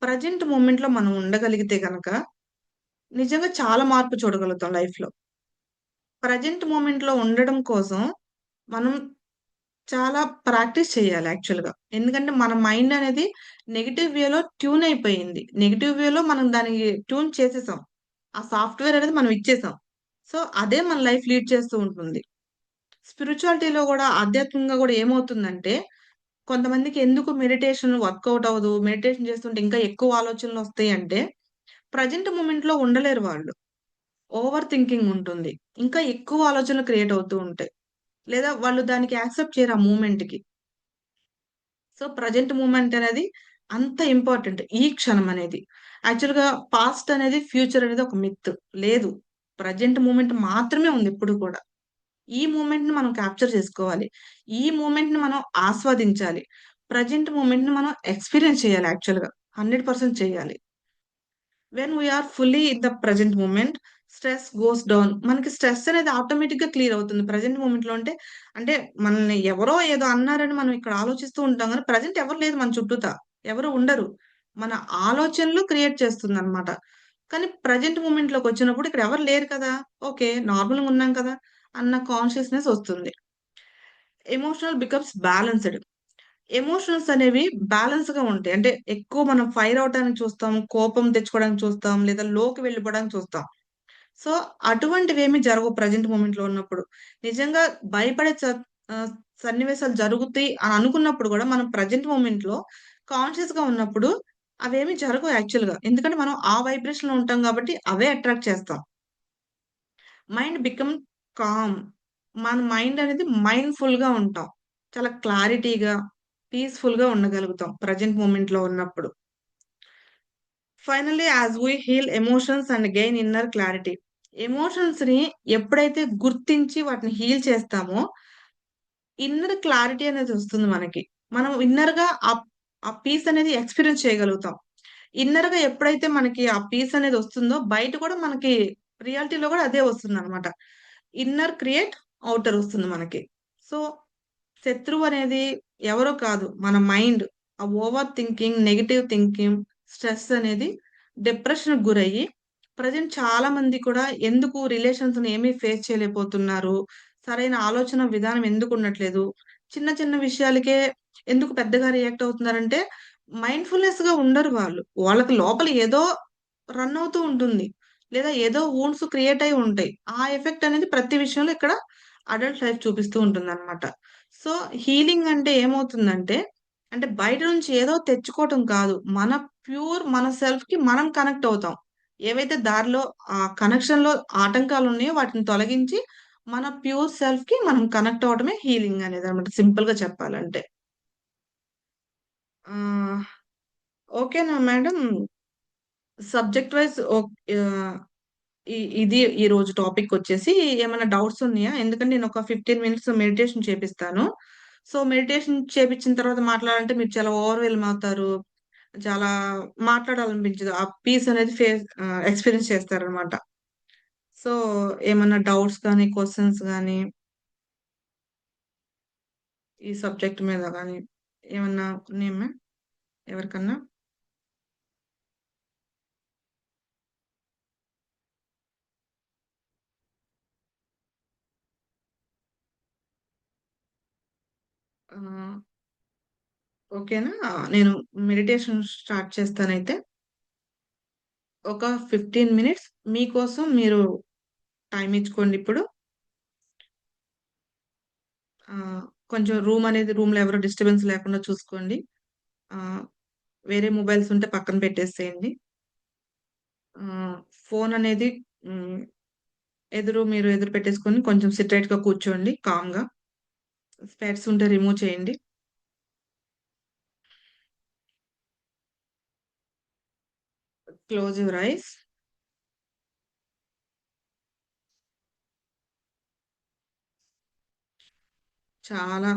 ప్రెజెంట్ మూమెంట్‌లో మనం ఉండగలిగితే గనక నిజంగా చాలా మార్పు చూడగలుగుతాం లైఫ్‌లో. ప్రెజెంట్ మొమెంట్‌లో ఉండడం కోసం మనం చాలా ప్రాక్టీస్ చేయాలి యాక్చువల్‌గా. ఎందుకంటే మన మైండ్ అనేది నెగెటివ్ వేలో ట్యూన్ అయిపోయింది. నెగెటివ్ వేలో మనం దానికి ట్యూన్ చేసేసాం. ఆ సాఫ్ట్‌వేర్ అనేది మనం ఇచ్చేసాం. సో, అదే మన లైఫ్ లీడ్ చేస్తూ ఉంటుంది. స్పిరిచువాలిటీలో గూడా ఆధ్యాత్మికంగా గూడా ఏమవుతుందంటే, కొంతమందికి ఎందుకు మెడిటేషన్ వర్కౌట్ అవ్వదు, మెడిటేషన్ చేస్తుంటే ఇంకా ఎక్కువ ఆలోచనలొస్తాయంటే, ప్రెజెంట్ మొమెంట్‌లో ఉండలేరు వాళ్ళు. ఓవర్ థింకింగ్ ఉంటుంది. ఇంకా ఎక్కువ ఆలోచనలు క్రియేట్ అవుతూ ఉంటాయి. లేదా వాళ్ళు దానికి యాక్సెప్ట్ చేయరు ఆ మూవ్‌మెంట్‌కి. సో, ప్రెజెంట్ మూవ్‌మెంట్ అనేది అంత ఇంపార్టెంట్. ఈ క్షణం అనేది. యాక్చువల్‌గా పాస్ట్ అనేది, ఫ్యూచర్ అనేది ఒక మిత్. లేదు. ప్రెజెంట్ మూవ్‌మెంట్ మాత్రమే ఉంది ఎప్పుడు కూడా. ఈ మూవ్‌మెంట్‌ని మనం క్యాప్చర్ చేసుకోవాలి. ఈ మూవ్‌మెంట్‌ని మనం ఆస్వాదించాలి. ప్రెజెంట్ మూవ్‌మెంట్‌ని మనం ఎక్స్‌పీరియన్స్ చేయాలి యాక్చువల్‌గా. 100% చేయాలి. When we are fully in the present moment, stress goes down. మనకి స్ట్రెస్ అనేది ఆటోమేటిక్‌గా క్లియర్ అవుతుంది. ప్రెజెంట్ మూమెంట్‌లో అంటే మనల్ని ఎవరో ఏదో అన్నారని మనం ఇక్కడ ఆలోచిస్తూ ఉంటాం గానీ, ప్రెజెంట్ ఎవరు లేదు మన చుట్టూత. ఎవరు ఉండరు. మన ఆలోచనలు క్రియేట్ చేస్తుందనమాట. కానీ ప్రెజెంట్ మూమెంట్‌లోకొచ్చినప్పుడు ఇక్కడ ఎవరు లేరు కదా! ఓకే. నార్మల్‌గా ఉన్నాం కదా! అన్న కాన్షియస్‌నెస్ ఒస్తుంది. Emotional becomes balanced. ఎమోషన్స్ అనేవి బ్యాలెన్స్‌గా ఉంటాయి. అంటే ఎక్కువ మనం ఫైర్ అవ్వటానికి చూస్తాం, కోపం తెచ్చుకోవడానికి చూస్తాం, లేదా లోకి వెళ్ళిపోవడానికి చూస్తాం. సో, అటువంటివేమీ జరగవు ప్రెజెంట్ మొమెంట్‌లో ఉన్నప్పుడు. నిజంగా భయపడే సన్నివేశాలు జరుగుతాయి అని అనుకున్నప్పుడు గూడా మనం ప్రెజెంట్ మొమెంట్‌లో కాన్షియస్‌గా ఉన్నప్పుడు అవేమీ జరగవు యాక్చువల్‌గా. ఎందుకంటే మనం ఆ వైబ్రేషన్‌లో ఉంటాం గాబట్టి అవే అట్రాక్ట్ చేస్తాం. Mind become calm. మన మైండ్ అనేది మైండ్‌ఫుల్‌గా ఉంటాం. చాలా క్లారిటీగా, పీస్‌ఫుల్‌గా ఉండగలుగుతాం ప్రెజెంట్ మొమెంట్‌లో ఉన్నప్పుడు. Finally as we heal emotions and gain inner clarity. ఎమోషన్స్‌ని ఎప్పుడైతే గుర్తించి వాటిని హీల్ చేస్తామో, ఇన్నర్ క్లారిటీ అనేది వస్తుంది మనకి. మనం ఇన్నర్‌గా ఆ పీస్ అనేది ఎక్స్‌పీరియన్స్ చేయగలుగుతాం. ఇన్నర్‌గా ఎప్పుడైతే మనకి ఆ పీస్ అనేది వస్తుందో, బయట కూడా మనకి రియాలిటీలో కూడా అదే వస్తుందనమాట. ఇన్నర్ క్రియేట్, ఔటర్ వస్తుంది మనకి. సో, శత్రువనేది ఎవరో కాదు. మన మైండ్. ఆ over thinking, negative thinking, stress అనేది డిప్రెషన్‌కి గురయ్యి, ప్రెజెంట్ చాలా మంది కూడా ఎందుకు రిలేషన్స్‌ని ఏమీ ఫేస్ చేయలేకపోతున్నారు, సరైన ఆలోచన విధానం ఎందుకు ఉండట్లేదు, చిన్న చిన్న విషయాలకే ఎందుకు పెద్దగా రియాక్ట్ అవుతున్నారంటే, మైండ్‌ఫుల్‌నెస్‌గా ఉండరు వాళ్ళు. వాళ్ళకి లోపల ఏదో రన్ అవుతూ ఉంటుంది. లేదా ఏదో వూండ్స్ క్రియేట్ అయ్యి ఉంటాయి. ఆ ఎఫెక్ట్ అనేది ప్రతి విషయంలో ఇక్కడ అడల్ట్ లైఫ్ చూపిస్తూ ఉంటుందన్నమాట. సో, హీలింగ్ అంటే ఏమవుతుందంటే, అంటే బయట నుంచి ఏదో తెచ్చుకోవటం కాదు. మన సెల్ఫ్‌కి మనం కనెక్ట్ అవుతాం. ఏవైతే దారిలో ఆ కనెక్షన్‌లో ఆటంకాలున్నాయో వాటిని తొలగించి, మన ప్యూర్ సెల్ఫ్‌కి మనం కనెక్ట్ అవ్వడమే హీలింగ్ అనేదన్నమాట సింపుల్‌గా చెప్పాలంటే. ఆహ్, ఓకేనా మేడం? సబ్జెక్ట్ వైస్ ఆహ్, ఇది ఈరోజు టాపికొచ్చేసి ఏమన్నా డౌట్స్ ఉన్నాయా? ఎందుకంటే నేనొక 15 మినిట్స్ మెడిటేషన్ చేపిస్తాను. సో, మెడిటేషన్ చేపిచ్చిన తర్వాత మాట్లాడాలంటే మీరు చాలా ఓవర్‌వెల్మ్ అవుతారు. చాలా మాట్లాడాలనిపించదు. ఆ పీస్ అనేది ఎక్స్‌పీరియన్స్ చేస్తారనమాట. సో, ఏమన్నా డౌట్స్ గాని, క్వెషన్స్ గాని, ఈ సబ్జెక్ట్ మీద గాని ఏమన్నా ఉన్నాయా మ్యామ్ ఎవరికన్నా? ఆహ్, ఓకేనా? నేను మెడిటేషన్ స్టార్ట్ చేస్తానయితే. ఒక 15 మినిట్స్ మీకోసం మీరు టైమ్ ఇచ్చుకోండిప్పుడు. ఆహ్, కొంచెం రూమ్‌లో ఎవరు డిస్టర్బెన్స్ లేకుండా చూసుకోండి. ఆహ్, వేరే మొబైల్స్ ఉంటే పక్కన పెట్టేసేయండి. ఆహ్, ఫోన్ అనేది హ్మ్. మీరు ఎదురు పెట్టేసుకొని కొంచెం సిట్రైట్‌గా కూర్చోండి కామ్‌గా. స్పెట్స్ ఉంటే రిమూవ్ చేయండి. Close your eyes. చాలా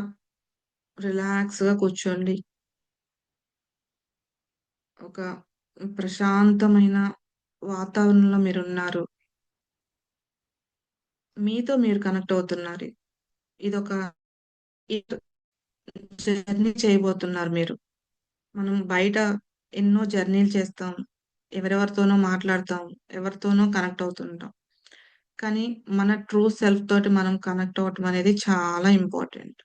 రిలాక్స్‌గా కూర్చోండి. ఒక ప్రశాంతమైన వాతావరణంలో మీరున్నారు. మీతో మీరు కనెక్ట్ అవుతున్నారు. ఇదొక ఇట్ జర్నీ చేయబోతున్నారు మీరు. మనం బయట ఎన్నో జర్నీలు చేస్తాం. ఎవరెవరితోనో మాట్లాడతాం. ఎవరితోనో కనెక్ట్ అవుతుంటాం. కానీ మన ట్రూ సెల్ఫ్ తోటి మనం కనెక్ట్ అవ్వటం అనేది చాలా ఇంపార్టెంట్.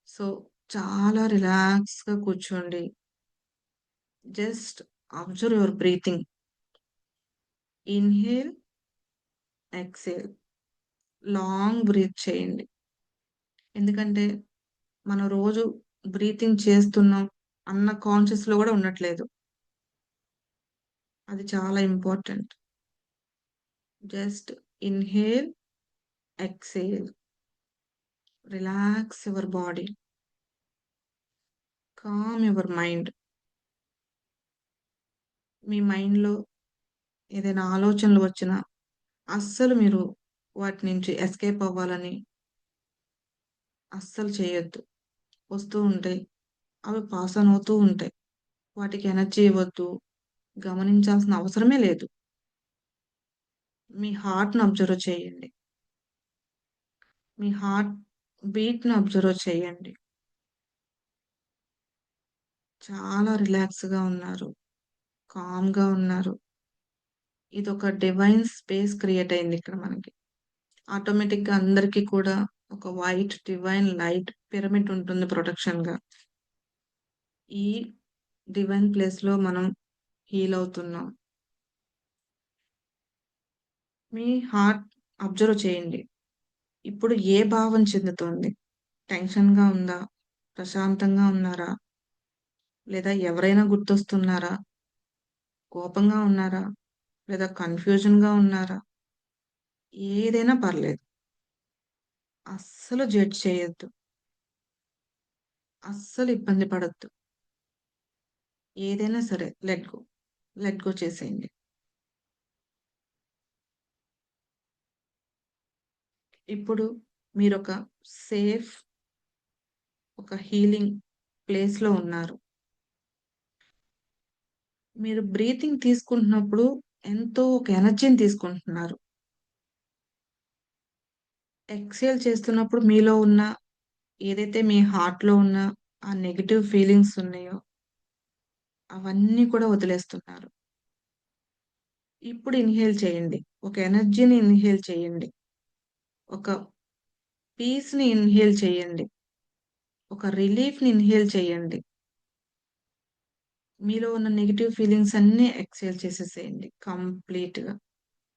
సో, చాలా రిలాక్స్‌గా కూర్చోండి. Just observe your breathing. Inhale, exhale. Long breath చేయండి. ఎందుకంటే మనం రోజు బ్రీతింగ్ చేస్తున్నాం అన్న కాన్షియస్‌లో గూడా ఉండట్లేదు. అది చాలా important. Just inhale, exhale. Relax your body. Calm your mind. మీ మైండ్‌లో ఏదైనా ఆలోచనలు వచ్చినా అస్సలు మీరు వాటి నుంచి ఎస్కేప్ అవ్వాలని అస్సలు చేయొద్దు. వస్తూ ఉంటాయి. అవి పాస్ ఆన్ అవుతూ ఉంటాయి. వాటికి ఎనర్జీ ఇవ్వద్దు. గమనించాల్సిన అవసరమే లేదు. మీ హార్ట్‌ని అబ్జర్వ్ చేయండి. మీ హార్ట్ బీట్‌ని అబ్జర్వ్ చేయండి. చాలా రిలాక్స్‌గా ఉన్నారు. కామ్‌గా ఉన్నారు. ఇదొక డివైన్ స్పేస్ క్రియేట్ అయింది ఇక్కడ మనకి. ఆటోమేటిక్‌గా అందరికీ కూడా ఒక వైట్ డివైన్ లైట్ పిరమిడ్ ఉంటుంది ప్రొటెక్షన్‌గా. ఈ డివైన్ ప్లేస్‌లో మనం హీల్ అవుతున్నాం. మీ హార్ట్ అబ్జర్వ్ చేయండి. ఇప్పుడు ఏ భావం చెందుతోంది? టెన్షన్‌గా ఉందా? ప్రశాంతంగా ఉన్నారా? లేదా ఎవరైనా గుర్తొస్తున్నారా? కోపంగా ఉన్నారా? లేదా కన్‌ఫ్యూజన్‌గా ఉన్నారా? ఏదైనా పర్లేదు. అస్సలు జడ్జ్ చేయొద్దు. అస్సలు ఇబ్బంది పడొద్దు. ఏదైనా సరే లెట్ గో. లెట్ గో చేసేయండి. ఇప్పుడు మీరొక సేఫ్, ఒక హీలింగ్ ప్లేస్‌లో ఉన్నారు. మీరు బ్రీతింగ్ తీసుకుంటున్నప్పుడు ఎంతో ఒక ఎనర్జీని తీసుకుంటున్నారు. ఎక్స్‌హేల్ చేస్తున్నప్పుడు మీలో ఉన్న ఏదైతే మీ హార్ట్‌లో ఉన్న ఆ నెగెటివ్ ఫీలింగ్స్ ఉన్నాయో అవన్నీ కూడా వదిలేస్తున్నారు. ఇప్పుడు ఇన్‌హేల్ చేయండి. ఒక ఎనర్జీని ఇన్‌హేల్ చేయండి. ఒక పీస్‌ని ఇన్‌హేల్ చేయండి. ఒక రిలీఫ్‌ని ఇన్‌హేల్ చేయండి. మీలో ఉన్న నెగెటివ్ ఫీలింగ్స్ అన్నీ ఎక్స్‌హేల్ చేసేసేయండి కంప్లీట్‌గా.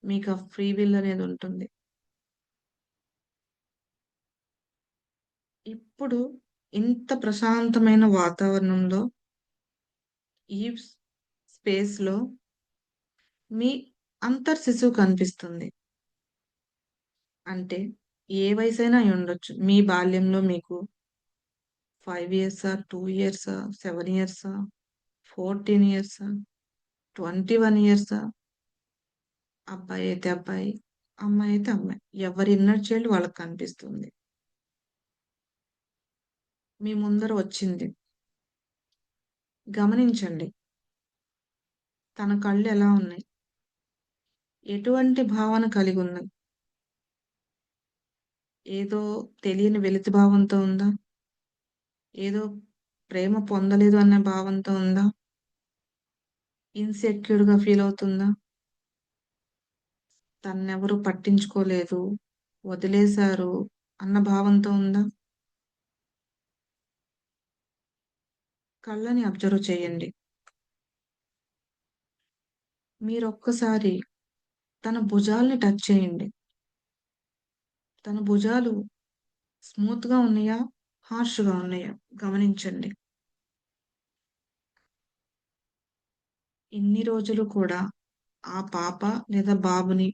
మీకు ఆ ఫ్రీ విల్ అనేది ఉంటుంది. ఇప్పుడు ఇంత ప్రశాంతమైన వాతావరణంలో ఈ స్పేస్‌లో మీ అంతర్శిశువు కనిపిస్తుంది. అంటే ఏ వయసైనా అయ్యుండొచ్చు. మీ బాల్యంలో మీకు 5 ఇయర్సా? 2 ఇయర్సా? 7 ఇయర్సా? 14 ఇయర్సా? 21 ఇయర్సా? అబ్బాయయితే అబ్బాయి, అమ్మాయయితే అమ్మాయి. ఎవరి ఇన్నర్ చైల్డ్ వాళ్ళకి కనిపిస్తుంది. మీ ముందర వచ్చింది. గమనించండి. తన కళ్ళెలా ఉన్నాయి? ఎటువంటి భావన కలిగుంది? ఏదో తెలియని వెలితి భావంతో ఉందా? ఏదో ప్రేమ పొందలేదు అన్న భావంతో ఉందా? ఇన్‌సెక్యూర్‌గా ఫీలవుతుందా? తన్నెవరు పట్టించుకోలేదు, వదిలేశారు అన్న భావంతో ఉందా? కళ్ళని అబ్జర్వ్ చేయండి. మీరొక్కసారి తన భుజాల్ని టచ్ చేయండి. తన భుజాలు స్మూత్‌గా ఉన్నయా? హార్ష్‌గా ఉన్నయా? గమనించండి. ఇన్ని రోజులు కూడా ఆ పాప లేదా బాబుని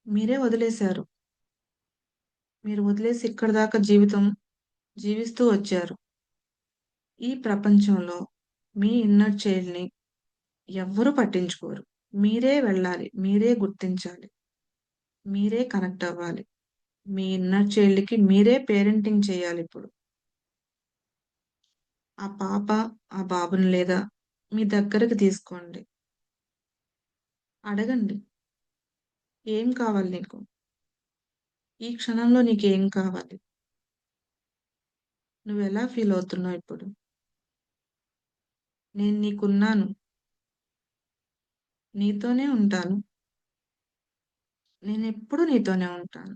మీరే వదిలేశారు. మీరు వదిలేసి ఇక్కడి దాకా జీవితం జీవిస్తూ వచ్చారు. ఈ ప్రపంచంలో మీ ఇన్నర్ చైల్డ్‌ని ఎవ్వరు పట్టించుకోరు. మీరే వెళ్ళాలి. మీరే గుర్తించాలి. మీరే కనెక్ట్ అవ్వాలి. మీ ఇన్నర్ చైల్డ్‌కి మీరే పేరెంటింగ్ చేయాలిప్పుడు. ఆ పాప, ఆ బాబుని లేదా మీ దగ్గరకి తీసుకోండి. అడగండి. "ఏం కావాలి నీకు? ఈ క్షణంలో నీకేం కావాలి? నువ్వెలా ఫీల్ అవుతున్నావు ఇప్పుడు? నేను నీకున్నాను. నీతోనే ఉంటాను. నేనెప్పుడూ నీతోనే ఉంటాను.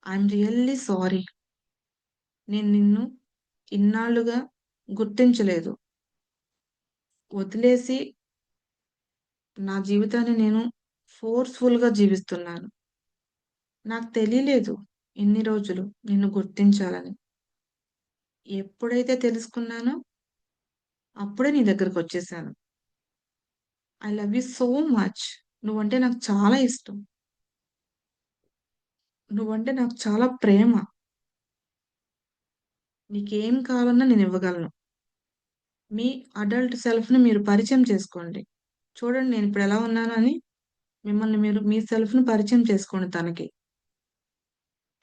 I'm really sorry. నేను నిన్ను ఇన్నాళ్లుగా గుర్తించలేదు. వదిలేసి నా జీవితాన్ని నేను ఫోర్స్‌ఫుల్‌గా జీవిస్తున్నాను. నాకు తెలియలేదు ఇన్ని రోజులు నిన్ను గుర్తించాలని. ఎప్పుడైతే తెలుసుకున్నానో అప్పుడే నీ దగ్గరకొచ్చేసాను. I love you so much. నువ్వంటే నాకు చాలా ఇష్టం. నువ్వంటే నాకు చాలా ప్రేమ. నీకేం కావాలన్నా నేనివ్వగలను. మీ అడల్ట్ సెల్ఫ్‌ని మీరు పరిచయం చేసుకోండి. చూడండి నేనిప్పుడెలా ఉన్నానో అని మిమ్మల్ని మీరు మీ సెల్ఫ్‌ని పరిచయం చేసుకోండి తనకి.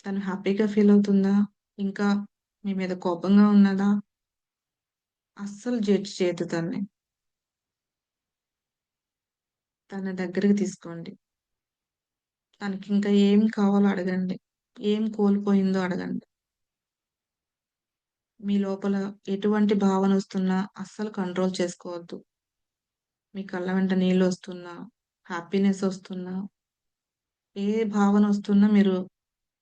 తను హ్యాపీగా ఫీలవుతుందా? ఇంకా మీ మీద కోపంగా ఉన్నదా? అస్సలు జడ్జ్ చేయొద్దు తనని. తన దగ్గరికి తీసుకోండి. తనకింకా ఏం కావాలో అడగండి. ఏం కోల్పోయిందో అడగండి. మీ లోపల ఎటువంటి భావనొస్తున్నా అస్సలు కంట్రోల్ చేసుకోవద్దు. మీ కళ్ళ వెంట నీళ్ళొస్తున్నా, హ్యాపీనెసొస్తున్నా, ఏ భావనొస్తున్నా మీరు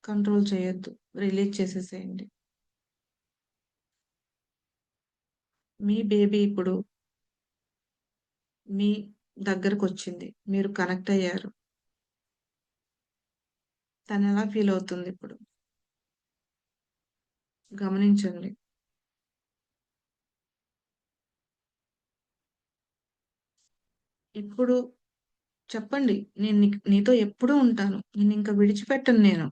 కంట్రోల్ చేయొద్దు. రిలీజ్ చేసేసేయండి. మీ బేబీ ఇప్పుడు మీ దగ్గరకొచ్చింది. మీరు కనెక్ట్ అయ్యారు. తనెలా ఫీలవుతుందిప్పుడు? గమనించండి. ఇప్పుడు చెప్పండి. నేను నీతో ఎప్పుడూ ఉంటాను. నిన్నింక విడిచిపెట్టను నేను.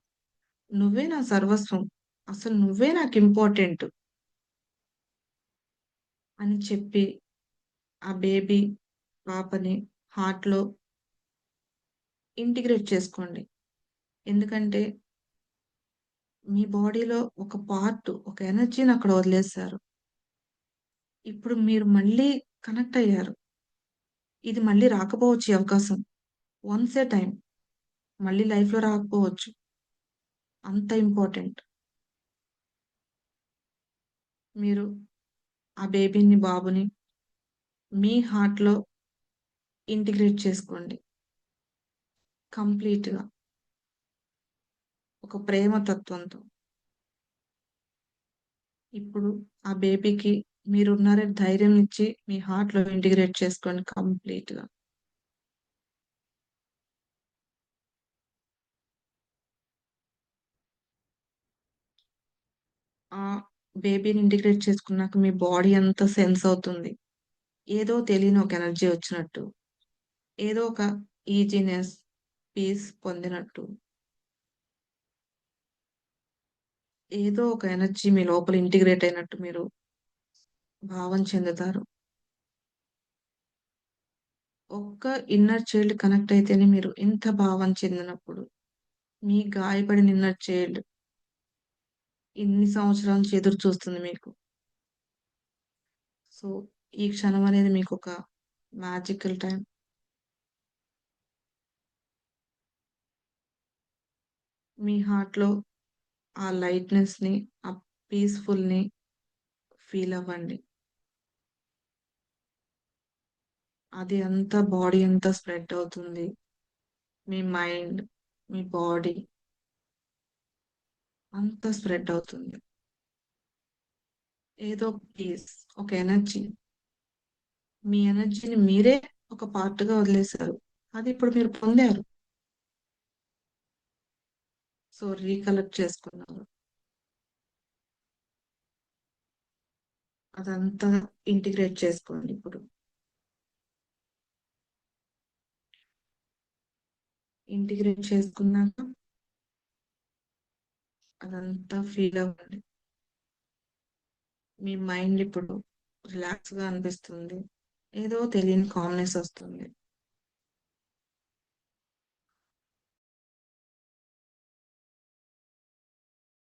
నువ్వే నా సర్వస్వం. అసలు నువ్వే నాకింపార్టెంట్ అని చెప్పి, ఆ బేబీ పాపని హార్ట్‌లో ఇంటిగ్రేట్ చేసుకోండి. ఎందుకంటే, మీ బాడీలో ఒక పార్ట్, ఒక ఎనర్జీని అక్కడ వదిలేసారు. ఇప్పుడు మీరు మళ్ళీ కనెక్ట్ అయ్యారు. ఇది మళ్ళీ రాకపోవచ్చు ఈ అవకాశం. Once a time. మళ్ళీ లైఫ్‌లో రాకపోవచ్చు. అంత ఇంపార్టెంట్. మీరు ఆ బేబీని, బాబుని మీ హార్ట్‌లో ఇంటిగ్రేట్ చేసుకోండి. కంప్లీట్‌గా. ఒక ప్రేమ తత్వంతో. ఇప్పుడు ఆ బేబీకి మీరున్నారని ధైర్యం ఇచ్చి మీ హార్ట్‌లో ఇంటిగ్రేట్ చేసుకోండి కంప్లీట్‌గా. ఆ బేబీని ఇంటిగ్రేట్ చేసుకున్నాక మీ బాడీ అంతా సెన్స్ అవుతుంది. ఏదో తెలియని ఒక ఎనర్జీ వచ్చినట్టు. ఏదో ఒక ఈజీనెస్, పీస్ పొందినట్టు. ఏదో ఒక ఎనర్జీ మీ లోపల ఇంటిగ్రేట్ అయినట్టు మీరు భావన చెందుతారు. ఒక్క ఇన్నర్ చైల్డ్ కనెక్ట్ అయితేనే మీరు ఇంత భావన చెందినప్పుడు, మీ గాయపడిన ఇన్నర్ చైల్డ్ ఇన్ని సంవత్సరాల నుంచి ఎదురు చూస్తుంది మీకు. సో, ఈ క్షణం అనేది మీకొక మ్యాజికల్ టైమ్. మీ హార్ట్‌లో ఆ లైట్‌నెస్‌ని, ఆ పీస్‌ఫుల్‌ని ఫీల్ అవ్వండి. అది అంతా బాడీ అంతా స్ప్రెడ్ అవుతుంది. మీ మైండ్, మీ బాడీ అంతా స్ప్రెడ్ అవుతుంది. ఏదో పీస్, ఒక ఎనర్జీ. మీ ఎనర్జీని మీరే ఒక పార్ట్‌గా వదిలేసారు. అది ఇప్పుడు మీరు పొందారు. సో, రీకలెక్ట్ చేసుకున్నారు. అదంతా ఇంటిగ్రేట్ చేసుకోండి ఇప్పుడు. ఇంటిగ్రేట్ చేసుకున్నాక అదంతా ఫీల్ అవ్వండి. మీ మైండ్ ఇప్పుడు రిలాక్స్‌గా అనిపిస్తుంది. ఏదో తెలియని కామ్‌నెస్ ఒస్తుంది.